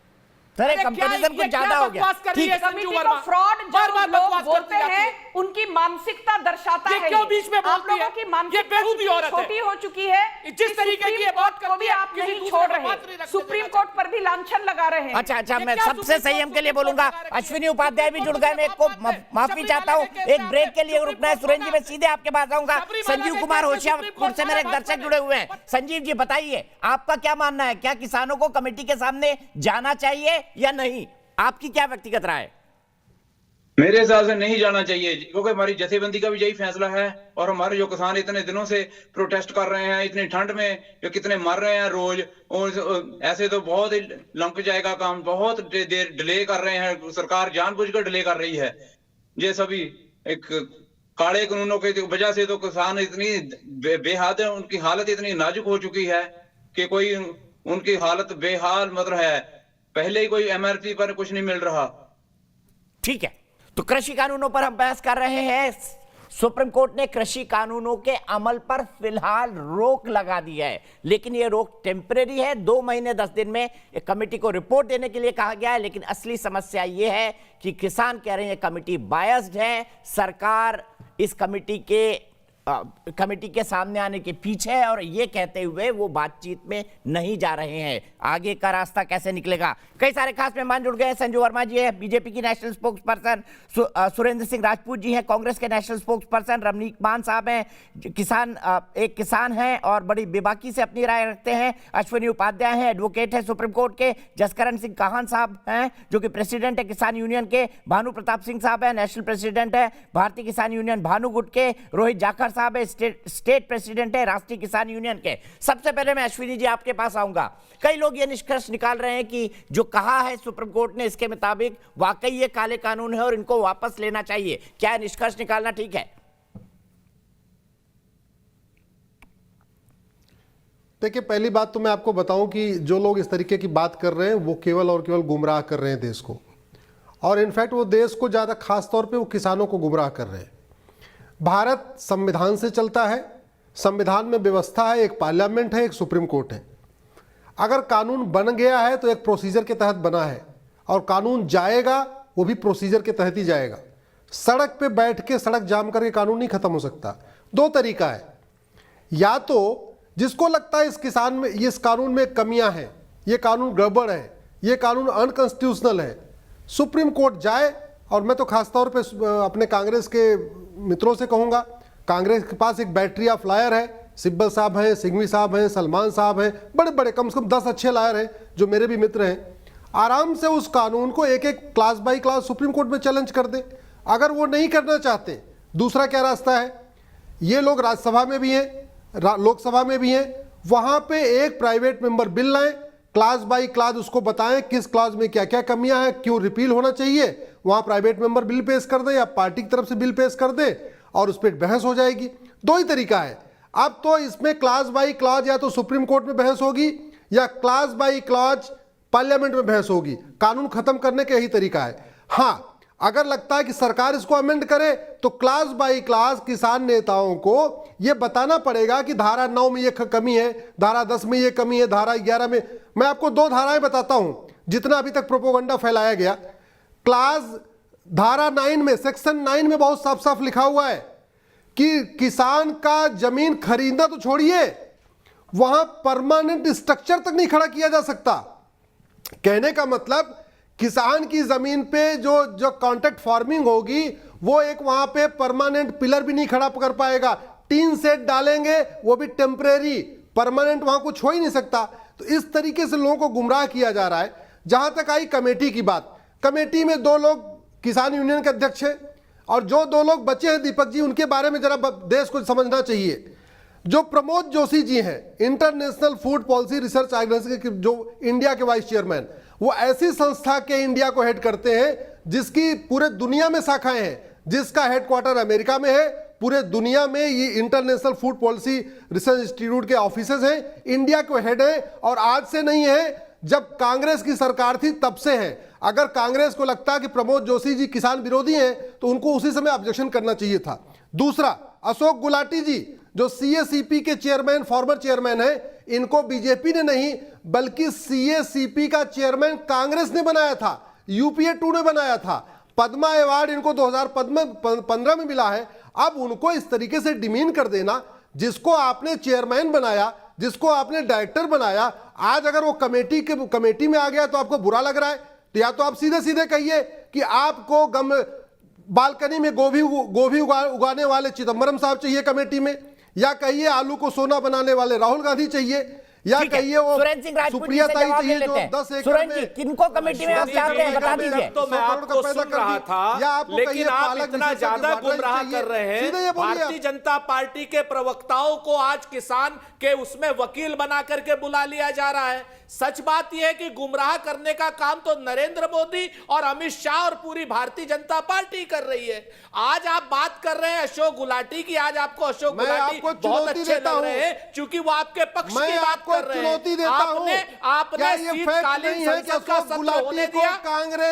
कंपैरिजन कुछ ज्यादा हो गया।
ठीक है, कमेटी को फ्रॉड जब लोग बोलते हैं उनकी मानसिकता दर्शाता है।
क्यों बीच में
आप लोगों की मानसिकता छोटी हो चुकी है,
जिस तरीके की बात को भी
आप नहीं छोड़ रहे, सुप्रीम कोर्ट पर भी लांछन लगा रहे हैं।
अच्छा, मैं सबसे संयम के लिए बोलूंगा। अश्विनी उपाध्याय भी जुड़ गए, मैं को माफी चाहता हूँ, एक ब्रेक के लिए रुकना है। सुरेंद्र जी, मैं सीधे आपके पास आऊंगा। संजीव कुमार होशियारपुर से मेरे एक दर्शक जुड़े हुए हैं। संजीव जी बताइए, आपका क्या मानना है, क्या किसानों को कमेटी के सामने जाना चाहिए या नहीं? आपकी क्या व्यक्तिगत राय है?
मेरे हिसाब से नहीं जाना चाहिए, क्योंकि हमारी जथेबंदी का भी यही फैसला है और हमारे जो किसान इतने दिनों से प्रोटेस्ट कर रहे हैं, इतनी ठंड में जो कितने मर रहे हैं रोज, और ऐसे तो बहुत ही लंक जाएगा काम, बहुत देर डिले कर रहे हैं, सरकार जानबूझकर डिले कर रही है। ये सभी एक काले कानूनों की वजह से तो किसान इतनी बेहाल है, उनकी हालत इतनी नाजुक हो चुकी है कि कोई उनकी हालत बेहाल मतलब है, पहले ही कोई एमआरपी पर कुछ नहीं मिल रहा।
ठीक है, तो कृषि कानूनों पर हम बहस कर रहे हैं। सुप्रीम कोर्ट ने कृषि कानूनों के अमल पर फिलहाल रोक लगा दी है, लेकिन यह रोक टेम्परेरी है। 2 महीने 10 दिन में एक कमेटी को रिपोर्ट देने के लिए कहा गया है, लेकिन असली समस्या यह है कि किसान कह रहे हैं कमेटी बायस्ड है। सरकार इस कमेटी के सामने आने के पीछे है और ये कहते हुए वो बातचीत में नहीं जा रहे हैं। आगे का रास्ता कैसे निकलेगा? कई सारे खास मेहमान जुड़ गए हैं। संजू वर्मा जी है, बीजेपी की national spokesperson, Surendra Singh Rajput ji हैं, कांग्रेस के नेशनल स्पोक्स पर्सन, रमनीक मान साहब हैं, एक किसान हैं और बड़ी बेबाकी से अपनी राय रखते हैं, अश्विनी उपाध्याय हैं, एडवोकेट है सुप्रीम कोर्ट के, जसकरण सिंह काहन साहब हैं जो कि प्रेसिडेंट है किसान यूनियन के, भानु प्रताप सिंह साहब है, नेशनल प्रेसिडेंट है भारतीय किसान यूनियन भानुगुट के, रोहित जाखड़ साहब है, स्टेट प्रेसिडेंट है राष्ट्रीय किसान यूनियन के। सबसे पहले मैं अश्विनी जी आपके पास आऊंगा। कई लोग ये निष्कर्ष निकाल रहे हैं कि जो कहा है सुप्रीम कोर्ट ने इसके मुताबिक वाकई ये काले कानून है और इनको वापस लेना चाहिए। क्या निष्कर्ष निकालना ठीक है?
देखिए, पहली बात तो मैं आपको बताऊं कि जो लोग इस तरीके की बात कर रहे हैं वो केवल और केवल गुमराह कर रहे हैं देश को, और इनफैक्ट वो देश को ज़्यादा खास तौर पे वो किसानों को गुमराह कर रहे हैं। भारत संविधान से चलता है, संविधान में व्यवस्था है, एक पार्लियामेंट है, एक सुप्रीम कोर्ट है। अगर कानून बन गया है तो एक प्रोसीजर के तहत बना है, और कानून जाएगा वो भी प्रोसीजर के तहत ही जाएगा। सड़क पे बैठ के सड़क जाम करके कानून नहीं खत्म हो सकता। 2 तरीका है, या तो जिसको लगता है इस कानून में कमियां हैं, ये कानून गड़बड़ है, ये कानून अनकॉन्स्टिट्यूशनल है, सुप्रीम कोर्ट जाए। और मैं तो खास तौर पे अपने कांग्रेस के मित्रों से कहूँगा, कांग्रेस के पास एक बैटरी ऑफ लायर है, सिब्बल साहब हैं, सिंघवी साहब हैं, सलमान साहब हैं, बड़े बड़े कम से कम 10 अच्छे लायर हैं जो मेरे भी मित्र हैं। आराम से उस कानून को एक एक class by class supreme court में चैलेंज कर दे। अगर वो नहीं करना चाहते, दूसरा क्या रास्ता है, ये लोग राज्यसभा में भी हैं, लोकसभा में भी हैं, वहाँ पे एक प्राइवेट मेंबर बिल लाएं, क्लास बाई क्लास उसको बताएं किस क्लास में क्या क्या कमियां हैं, क्यों रिपील होना चाहिए, वहाँ प्राइवेट मेंबर बिल पेश कर दे या पार्टी की तरफ से बिल पेश कर दे और उस पर बहस हो जाएगी। 2 ही तरीका है। अब तो इसमें क्लास बाई क्लास या तो सुप्रीम कोर्ट में बहस होगी या क्लास बाई क्लास पार्लियामेंट में बहस होगी। कानून खत्म करने का यही तरीका है। हाँ, अगर लगता है कि सरकार इसको अमेंड करे तो क्लास बाई क्लास किसान नेताओं को यह बताना पड़ेगा कि धारा 9 में ये कमी है, धारा 10 में ये कमी है, धारा 11 में। मैं आपको 2 धाराएं बताता हूं जितना अभी तक प्रोपोगंडा फैलाया गया। धारा 9 में, सेक्शन 9 में बहुत साफ साफ लिखा हुआ है कि किसान का जमीन खरीदना तो छोड़िए, वहां परमानेंट स्ट्रक्चर तक नहीं खड़ा किया जा सकता। कहने का मतलब किसान की जमीन पे जो कॉन्ट्रैक्ट फार्मिंग होगी वो एक वहां पे परमानेंट पिलर भी नहीं खड़ा कर पाएगा। टीन सेट डालेंगे वो भी टेम्परेरी, परमानेंट वहां कुछ हो ही नहीं सकता। तो इस तरीके से लोगों को गुमराह किया जा रहा है। जहां तक आई कमेटी की बात, कमेटी में 2 लोग किसान यूनियन के अध्यक्ष हैं और जो 2 लोग बचे हैं दीपक जी, उनके बारे में जरा देश को समझना चाहिए। जो प्रमोद जोशी जी हैं, international food policy research organisation के जो इंडिया के वाइस चेयरमैन, वो ऐसी संस्था के इंडिया को हेड करते हैं जिसकी पूरे दुनिया में शाखाएं हैं, जिसका हेडक्वार्टर अमेरिका में है। पूरे दुनिया में ये international food policy research institute के ऑफिसेज हैं, इंडिया को हेड है और आज से नहीं है, जब कांग्रेस की सरकार थी तब से है। अगर कांग्रेस को लगता है कि प्रमोद जोशी जी किसान विरोधी हैं तो उनको उसी समय ऑब्जेक्शन करना चाहिए था। दूसरा, अशोक गुलाटी जी जो सीएसीपी के चेयरमैन, फॉर्मर चेयरमैन है, इनको बीजेपी ने नहीं बल्कि सीएसीपी का चेयरमैन कांग्रेस ने बनाया था, यूपीए 2 ने बनाया था। पद्मा अवार्ड इनको 2015 में मिला है। अब उनको इस तरीके से डिमीन कर देना, जिसको आपने चेयरमैन बनाया, जिसको आपने डायरेक्टर बनाया, आज अगर वो कमेटी में आ गया तो आपको बुरा लग रहा है, तो या तो आप सीधे सीधे कहिए कि आपको बालकनी में गोभी उगाने वाले चिदम्बरम साहब चाहिए कमेटी में, या कहिए आलू को सोना बनाने वाले राहुल गांधी चाहिए, या कहिए वो सुप्रिया ताई चाहिए जो 10 एकड़ में
किनको कमेटी में आप चाहते हैं बता दीजिए।
तो मैं आपको सुन रहा था, लेकिन आप इतना ज्यादा गुमराह कर रहे हैं। भारतीय जनता पार्टी के प्रवक्ताओं को आज किसान के उसमें वकील बना करके बुला लिया जा रहा है। सच बात यह है कि गुमराह करने का काम तो नरेंद्र मोदी और अमित शाह और पूरी भारतीय जनता पार्टी कर रही है। आज आप बात कर रहे हैं अशोक गुलाटी की, आज आपको अशोक गुलाटी बहुत अच्छे लग रहे हैं क्योंकि वो आपके पक्ष की बात
आपको चुनौती देता हूं,
आपने शीतकालीन संसद का सत्र होने दिया,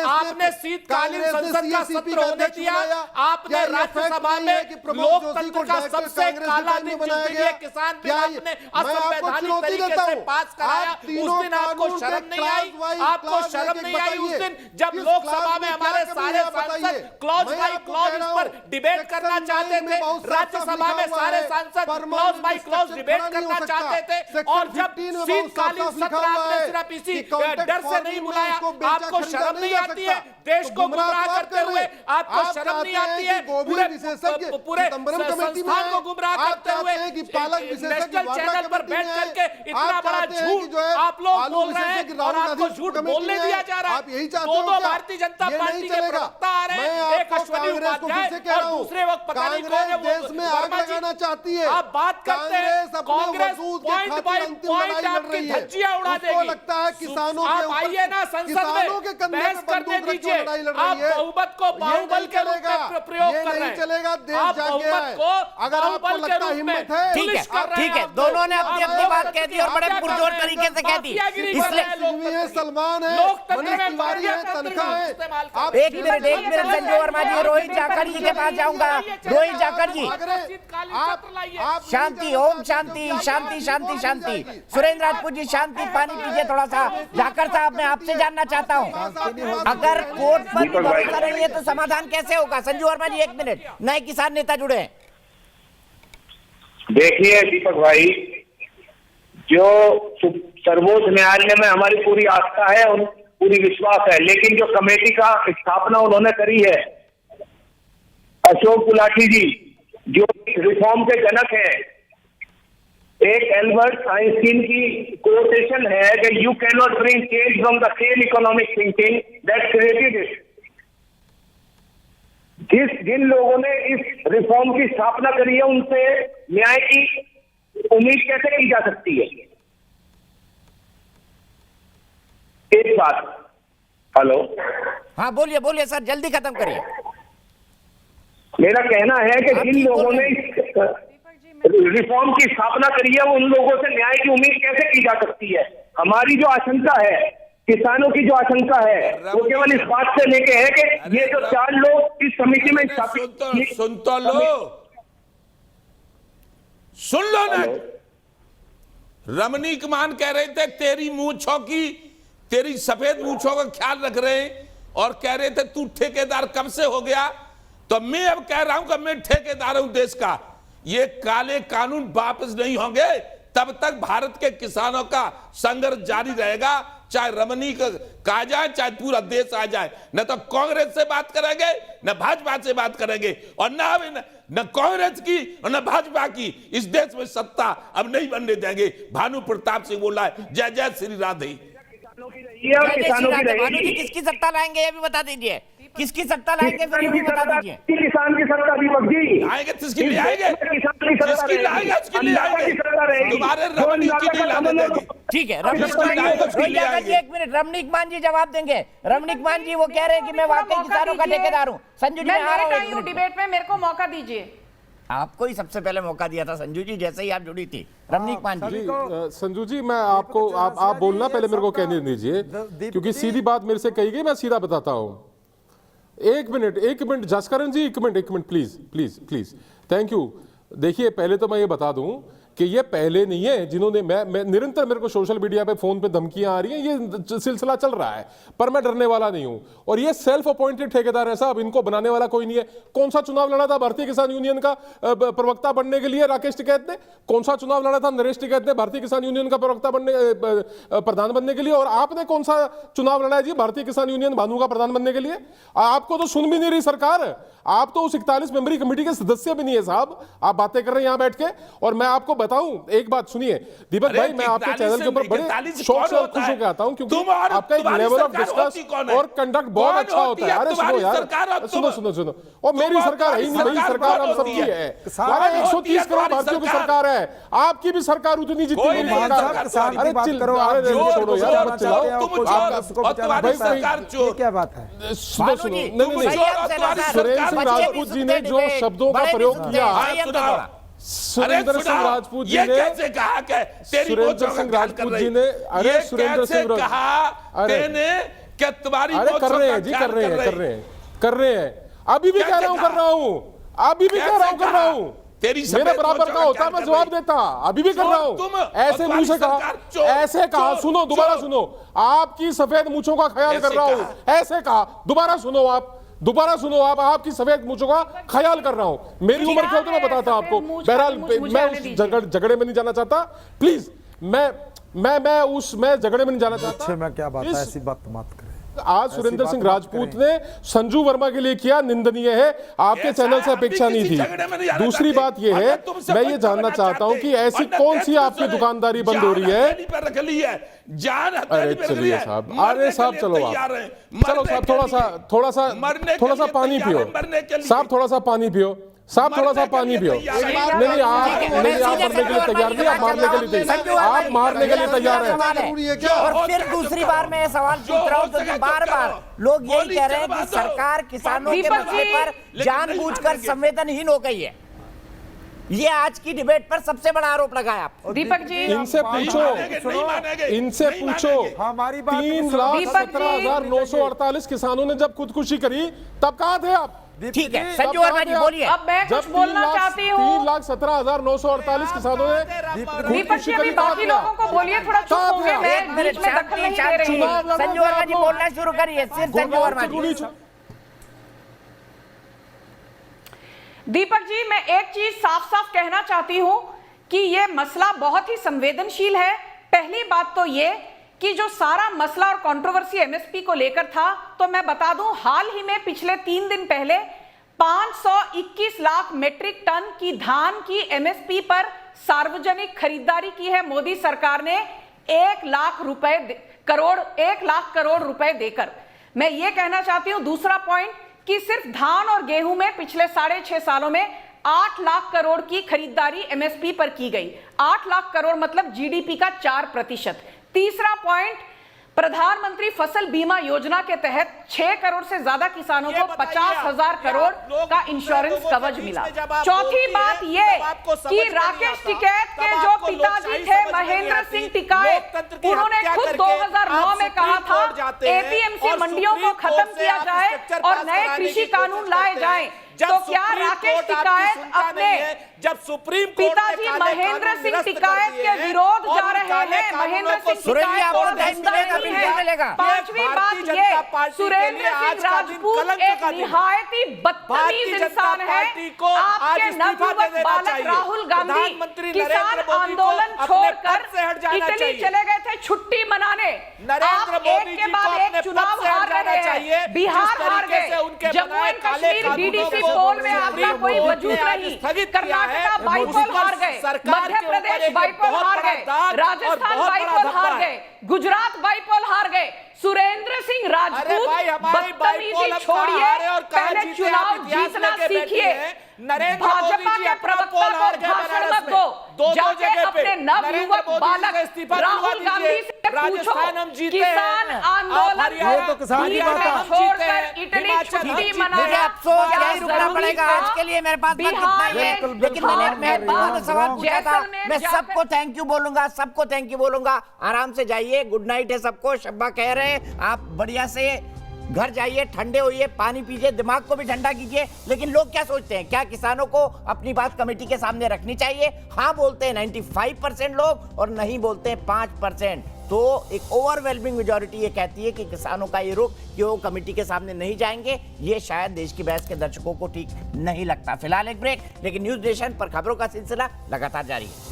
आपने शीतकालीन संसद का सत्र होने दिया, आपने राज्यसभा में लोकतंत्र का सबसे काला दिन जिसके लिए किसान बिल आपने असंवैधानिक तरीके से पास कराया, उस दिन आपको शर्म नहीं आई? आपको शर्म नहीं आई उस दिन जब लोकसभा में हमारे सारे सांसद क्लॉज बाय क्लॉज इस पर डिबेट करना चाहते थे, राज्यसभा में सारे सांसद क्लॉज बाय क्लॉज डिबेट करना चाहते थे, और जब शीतकालीन सत्र आपने सिर्फ इसी डर से नहीं बुलाया? आपको शर्म नहीं आती है? देश को गुमराह करते हुए आपको शर्म नहीं आती है? पूरे संस्थान को गुमराह करते हुए नेशनल चैनल पर बैठ करके इतना बड़ा झूठ आप लोग बोल रहे हैं और आपको झूठ बोलने दिया जा रहा है। दो भारतीय जनता पार्टी के प्रवक्ता आ रहे हैं, एक अश्विनी उपाध्याय और दूसरे वक्त पता नहीं कौन है,
देश में आग लगाना चाहती है।
आप बात करते हैं कांग्रेस पॉइंट बाय पॉइंट आपकी धज्जियां उड़ा देगी।
लगता है किसानों
आप आइए ना संसद में बहस करने दीजिए। आप बहुमत को बाहुबल के रूप में प्रयोग कर रहे हैं। आप बहुमत को
अगर आपको लगता है हिम्मत है,
ठीक है, दोनों ने अपनी अपनी बात कह दी और बड़े पुरजोर तरीके से कह दी।
इसलिए सलमान है, मनीष तिवारी है, तनखा है।
एक मिनट संजू वर्मा जी, रोहित जाखड़ जी के पास जाऊंगा। रोहित जाखड़ जी, शांति, ओम शांति शांति शांति शांति। सुरेंद्र राजपूत जी शांति, पानी पीजिए थोड़ा सा। जाखड़ साहब, मैं आपसे जानना चाहता हूं, अगर कोर्ट पर भरोसा नहीं है तो समाधान कैसे होगा? संजू वर्मा जी, एक मिनट, नए किसान नेता जुड़े हैं।
देखिए दीपक भाई, जो सर्वोच्च न्यायालय में हमारी पूरी आस्था है और पूरी विश्वास है, लेकिन जो कमेटी का स्थापना उन्होंने करी है, अशोक गुलाटी जी जो रिफॉर्म के जनक हैं, एक एल्बर्ट आइंस्टीन की कोटेशन है कि you can not bring change from the same economic thinking that created it. जिन लोगों ने इस रिफॉर्म की स्थापना करी है, उनसे न्याय की उम्मीद कैसे की जा सकती है? एक बात, हेलो,
हाँ बोलिए बोलिए सर, जल्दी खत्म करिए।
मेरा कहना है कि जिन लोगों ने रिफॉर्म की स्थापना करी है, उन लोगों से न्याय की उम्मीद कैसे की जा सकती है? हमारी जो आशंका है, किसानों की जो आशंका है, वो केवल इस बात से लेके है कि ये जो 4 लोग इस समिति में स्थापित।
सुन तो लो, सुन लो ना। रमनीक मान कह रहे थे तेरी मूंछों की, तेरी सफेद मूंछों का ख्याल रख रहे हैं, और कह रहे थे तू ठेकेदार कब से हो गया? तो मैं अब कह रहा हूं कि मैं ठेकेदार हूं देश का। ये काले कानून वापस नहीं होंगे तब तक भारत के किसानों का संघर्ष जारी रहेगा, चाहे रमनी कहा जाए, चाहे पूरा देश आ जाए। न तो कांग्रेस से बात करेंगे, न भाजपा से बात करेंगे, और न कांग्रेस की और न भाजपा की इस देश में सत्ता अब नहीं बनने देंगे। भानु प्रताप सिंह बोला है, जय जय श्री राधे।
भानु जी, किसकी सत्ता लाएंगे ये भी बता दीजिए, किसकी सत्ता लाएंगे फिर ये भी बता दीजिए।
किसान की सत्ता दीपक जी
आएंगे, किसकी ले आएंगे? किसकी लाएंगे? उसकी ले आएंगे, तुम्हारे रमनीक की नहीं लाने देंगे।
ठीक है, रमनीक मान जी, एक मिनट, रमनीक मान जी जवाब देंगे। रमनीक मान जी वो कह रहे हैं कि मैं वाकई किसानों का ठेकेदार हूँ। संजू जी, मैं आ रहा हूँ
डिबेट में, मेरे को मौका दीजिए।
आपको ही सबसे पहले मौका दिया था संजू जी, जैसे ही आप जुड़ी थी। रमनीक मान जी,
संजू जी, मैं आपको आप बोलना पहले मेरे को कहने दीजिए, क्योंकि सीधी बात मेरे से कही गई, मैं सीधा बताता हूँ। एक मिनट जसकरण जी, एक minute please please please, thank you. देखिए, पहले तो मैं ये बता दूं कि ये पहले नहीं है जिन्होंने मैं निरंतर मेरे को सोशल मीडिया पे फोन पे धमकियां आ रही हैं, ये सिलसिला चल रहा है, पर मैं डरने वाला नहीं हूं। और ये सेल्फ अपॉइंटेड ठेकेदार है साहब, इनको बनाने वाला कोई नहीं है। कौन सा चुनाव लड़ा था भारतीय किसान यूनियन का प्रवक्ता बनने के लिए राकेश टिकैत ने? कौन सा चुनाव लड़ा था नरेश टिकैत ने भारतीय किसान यूनियन का प्रवक्ता बनने, प्रधान बनने के लिए? और आपने कौन सा चुनाव लड़ा है जी भारतीय किसान यूनियन भानु का प्रधान बनने के लिए? आपको तो सुन भी नहीं रही सरकार, आप तो उस 41 मेंबरी कमेटी के सदस्य भी नहीं है साहब। आप बातें कर रहे हैं यहां बैठ के। और मैं आपको बताऊं, एक बात सुनिए दीपक भाई, मैं आपके चैनल के ऊपर बड़े शौक से और खुश होकर आता हूं, क्योंकि आपका एक लेवल ऑफ डिस्कस और कंडक्ट बहुत अच्छा होता है। अरे सुनो यार, सुनो, और मेरी सरकार है ही नहीं, मेरी सरकार हम सबकी है। 130 करोड़ भारतीयों की सरकार है, आपकी भी सरकार उतनी जितनी मेरी सरकार। अरे छोड़ो यार, मत चिल्लाओ।
क्या बात है?
सुनो, नहीं, सुरेंद्र सिंह राजपूत जी ने जो शब्दों का प्रयोग किया, सुरेंद्र सिंह राजपूत जी
ये
ने
कैसे कहा कि तेरी
सुरेंद्र
मोचों
सिंह
का
राजपूत जी ने अरे सुरेंद्र सिंह
कहा तेने कि तुम्हारी
अरे कर रहे
मोचों
हैं जी,
का
कर रहे हैं अभी भी कह रहा हूं कर रहा हूं, अभी भी कह रहा हूं कर रहा हूं।
तेरी
मेरे बराबर का होता मैं जवाब देता, अभी भी कर रहा हूं। ऐसे मुंह से कहा, ऐसे कहा, सुनो दोबारा सुनो, आपकी सफेद मूंछों का ख्याल कर रहा हूं, ऐसे कहा, दोबारा सुनो आप आपकी सफेद मूंछों का ख्याल कर रहा हूं। मेरी उम्र क्या होती है मैं बताता आपको। बहरहाल मैं उस झगड़े में नहीं जाना चाहता, प्लीज मैं झगड़े में नहीं जाना चाहता।
मैं क्या बात है, ऐसी बात मत करें।
आज सुरेंद्र सिंह राजपूत ने संजू वर्मा के लिए किया, निंदनीय है, आपके चैनल से अपेक्षा नहीं थी। दूसरी बात यह है, मैं ये जानना चाहता हूं कि ऐसी कौन सी आपकी दुकानदारी बंद हो रही है। अरे चलिए साहब, अरे साहब चलो साहब थोड़ा सा पानी पियो साहब, थोड़ा सा पानी पियो साहब, थोड़ा सा पानी पियो। नहीं आप मरने के लिए तैयार नहीं, आप मारने के लिए आप मारने के लिए तैयार हैं।
और फिर दूसरी बार मैं सवाल पूछ रहा हूँ क्योंकि बार बार लोग यही कह रहे हैं कि सरकार किसानों के मसले पर जानबूझकर संवेदनहीन हो गई है। ये आज की डिबेट पर सबसे बड़ा आरोप लगाया आप।
दीपक जी
इनसे पूछो
हमारी बात
3,17,948 किसानों ने जब खुदकुशी करी तब कहाँ थे आप?
ठीक है संजू वर्मा जी बोलिए।
अब मैं कुछ बोलना चाहती हूँ।
3,17,948 किसानों ने
दीपक जी अभी बाकी लोगों को बोलिए, थोड़ा चुप होंगे, मैं बीच में दखल नहीं दे रही हूँ।
संजू वर्मा जी बोलना शुरू करिए, सिर्फ संजू वर्मा जी।
दीपक जी मैं एक चीज साफ साफ कहना चाहती हूं कि यह मसला बहुत ही संवेदनशील है। पहली बात तो यह कि जो सारा मसला और कंट्रोवर्सी एमएसपी को लेकर था, तो मैं बता दूं हाल ही में पिछले 3 दिन पहले 521 लाख मेट्रिक टन की धान की एमएसपी पर सार्वजनिक खरीदारी की है मोदी सरकार ने 1 लाख करोड़ रुपए देकर। मैं ये कहना चाहती हूं दूसरा पॉइंट कि सिर्फ धान और गेहूं में पिछले 6.5 सालों में 8 लाख करोड़ की खरीदारी एमएसपी पर की गई। 8 लाख करोड़ मतलब जीडीपी का 4%। तीसरा पॉइंट, प्रधानमंत्री फसल बीमा योजना के तहत 6 करोड़ से ज्यादा किसानों को 50,000 करोड़ का इंश्योरेंस कवच मिला। चौथी बात यह कि राकेश टिकैत के जो पिताजी थे महेंद्र सिंह टिकैत, उन्होंने खुद 2009 में कहा था एपीएमसी मंडियों को खत्म किया जाए और नए कृषि कानून लाए जाएं। तो क्या राकेश टिकैत अपने
जब सुप्रीम
पिताजी महेंद्र सिंह टिकैत के विरोध जा रहे हैं? महेंद्र सिंह टिकैत को मिलेगा। पांचवी बात ये, सुरेंद्र सिंह राजपूत एक निहायती बदतमीज इंसान है। आपके नवयुवक बालक राहुल गांधी किसान आंदोलन छोड़कर इटली चले गए थे छुट्टी मनाने। आप एक के बाद एक चुनाव हार रहे हैं। बिहार हार गए, जम्मू एंड कश्मीर डीडीसी पोल में आपका कोई वजूद नहीं, कर्नाटका बाईपोल हार गए, मध्य प्रदेश बाईपोल हार गए, राजस्थान बाईपोल हार गए, गुजरात बाईपोल हार गए। सुरेंद्र सिंह राजपूत बदतमीजी छोड़िए, पहले चुनाव जीतना सीखिए। भाजपा के प्रवक्ता को भाषण मत दो, जाके अपने नवयुवक बालक राहुल गांधी से पूछो किसान आंदोलन छोड़कर इटली छुट्टी मनाया।
अफसोस यही रुकना पड़ेगा आज के लिए, मेरे पास इतना ही है। लेकिन मैंने सवाल पूछा था, मैं सबको थैंक यू बोलूंगा। आराम से जाइए, गुड नाइट है सबको। शब्बा कह रहे हैं आप बढ़िया से घर जाइए, ठंडे होइए, पानी पीजिए, दिमाग को भी ठंडा कीजिए। लेकिन लोग क्या सोचते हैं, क्या किसानों को अपनी बात कमेटी के सामने रखनी चाहिए? हाँ बोलते हैं 95% लोग और नहीं बोलते हैं 5%। तो एक ओवरवेलमिंग मेजॉरिटी ये कहती है कि किसानों का ये रुख कि वो कमेटी के सामने नहीं जाएंगे, ये शायद देश की बहस के दर्शकों को ठीक नहीं लगता। फिलहाल एक ब्रेक, लेकिन न्यूज नेशन पर खबरों का सिलसिला लगातार जारी है।